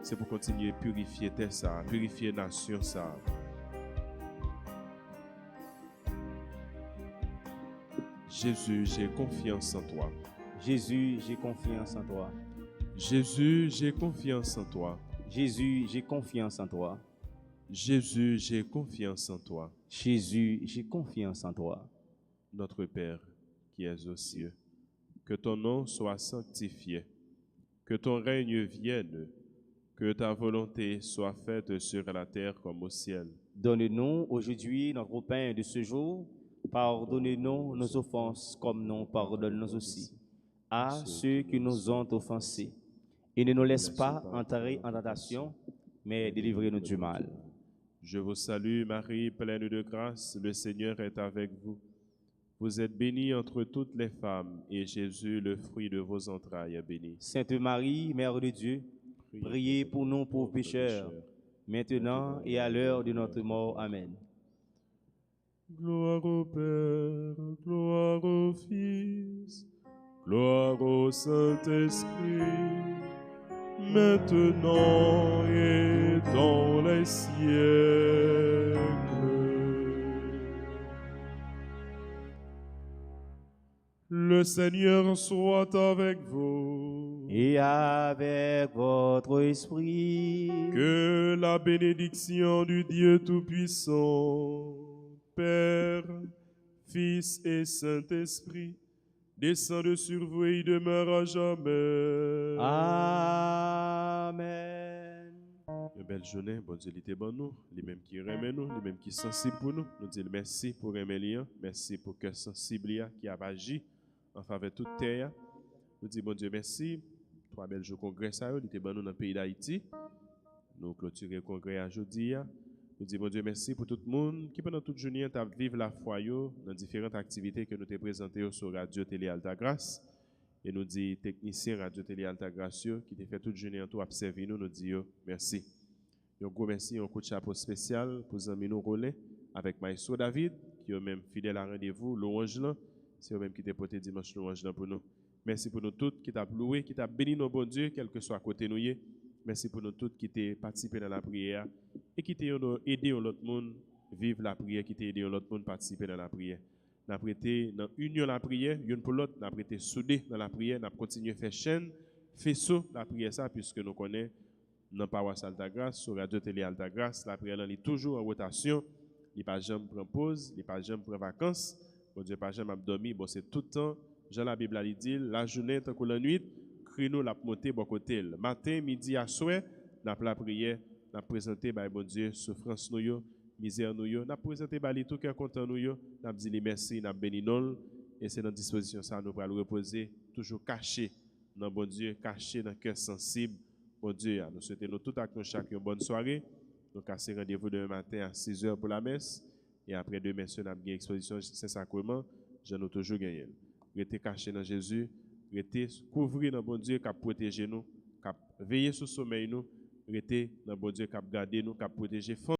c'est pour continuer à purifier terre ça, purifier nation ça. Jésus, j'ai confiance en toi. Jésus, j'ai confiance en toi. Jésus, j'ai confiance en toi. Jésus, j'ai confiance en toi. Jésus, j'ai confiance en toi. Jésus, j'ai confiance en toi. Notre Père qui es aux cieux, que ton nom soit sanctifié, que ton règne vienne, que ta volonté soit faite sur la terre comme au ciel. Donne-nous aujourd'hui notre pain de ce jour. Pardonne-nous nos offenses comme nous pardonnons aussi à ceux qui nous ont offensés. Et ne nous laisse pas entrer en tentation, mais délivre-nous du mal. Je vous salue, Marie, pleine de grâce, le Seigneur est avec vous. Vous êtes bénie entre toutes les femmes, et Jésus, le fruit de vos entrailles, est béni. Sainte Marie, Mère de Dieu, priez pour nous pauvres pécheurs, maintenant et à l'heure de notre mort. Amen. Gloire au Père, gloire au Fils, gloire au Saint-Esprit, maintenant et dans les siècles. Le Seigneur soit avec vous. et avec votre esprit. Que la bénédiction du Dieu Tout-Puissant, Père, Fils et Saint-Esprit, descende sur vous et demeure à jamais. Amen. Une belle journée, bon Dieu, il était bon nous, les mêmes qui remet nous, les mêmes qui sont sensibles pour nous. Nous disons merci pour aimer lien, merci pour que sensible qui a agi en faveur de toute terre. Nous disons bon Dieu, merci. 3 belles jours congrès, ça, il était bon nous dans le pays d'Haïti. Nous clôturons le congrès aujourd'hui. Nous disons bon Dieu, merci pour tout le monde qui pendant toute journée a vécu la foi dans différentes activités que nous t'ai présentées sur Radio Télé Altagrace. Et nous disons technicien Radio Télé Altagrace qui t'a fait toute journée en tout observer nous disons merci. Un gros merci, un coup de chapeau spécial pour Zami nous Rolin avec Maestro David, qui est même fidèle à rendez-vous, louange là. C'est eux même qui t'a porté dimanche louange là pour nous. Merci pour nous tous qui t'a loué, qui t'a béni nos bons Dieu, quel que soit à côté nous. Merci pour nous tous qui t'ont participé dans la prière et qui t'ont aidé l'autre monde vivre la prière, qui t'ont aidé l'autre monde participer dans la prière. Nous avons prêté dans union la prière, une pour l'autre, nous avons prêté soudé dans la prière, nous avons continué à faire chaîne, faisceau la prière ça, puisque nous connaissons dans la paroisse Altagrace, sur Radio Télé Altagrace, la prière est toujours en rotation, il n'y a pas jamais prendre pause, il n'y a pas jamais prendre vacances, bon Dieu, pas jamais dormir, bon c'est tout le temps, Jean la Bible a dit, la journée tant que la nuit, crie-nous la monter bon côté. Matin, midi, à soir, nous avons la prière, nous avons présenté, bon Dieu, souffrance nous, misère nous, nous avons présenté, tout cœur content nous, nous avons dit merci, nous avons béni nous, et c'est dans la disposition ça, nous allons reposer, toujours caché dans bon Dieu, caché dans le cœur sensible. Bon Dieu, nous souhaitons nous tous à chacun une bonne soirée. Nous cassons rendez-vous demain matin à 6h pour la messe. Et après demain, nous avons une exposition Saint-Sacrement. Je nous toujours gagné. Restez cachés dans Jésus. Restez couverts dans bon Dieu qui a protégé nous, qui a veillé sur le sommeil nous. Restez dans bon Dieu qui a gardé nous, qui a protégé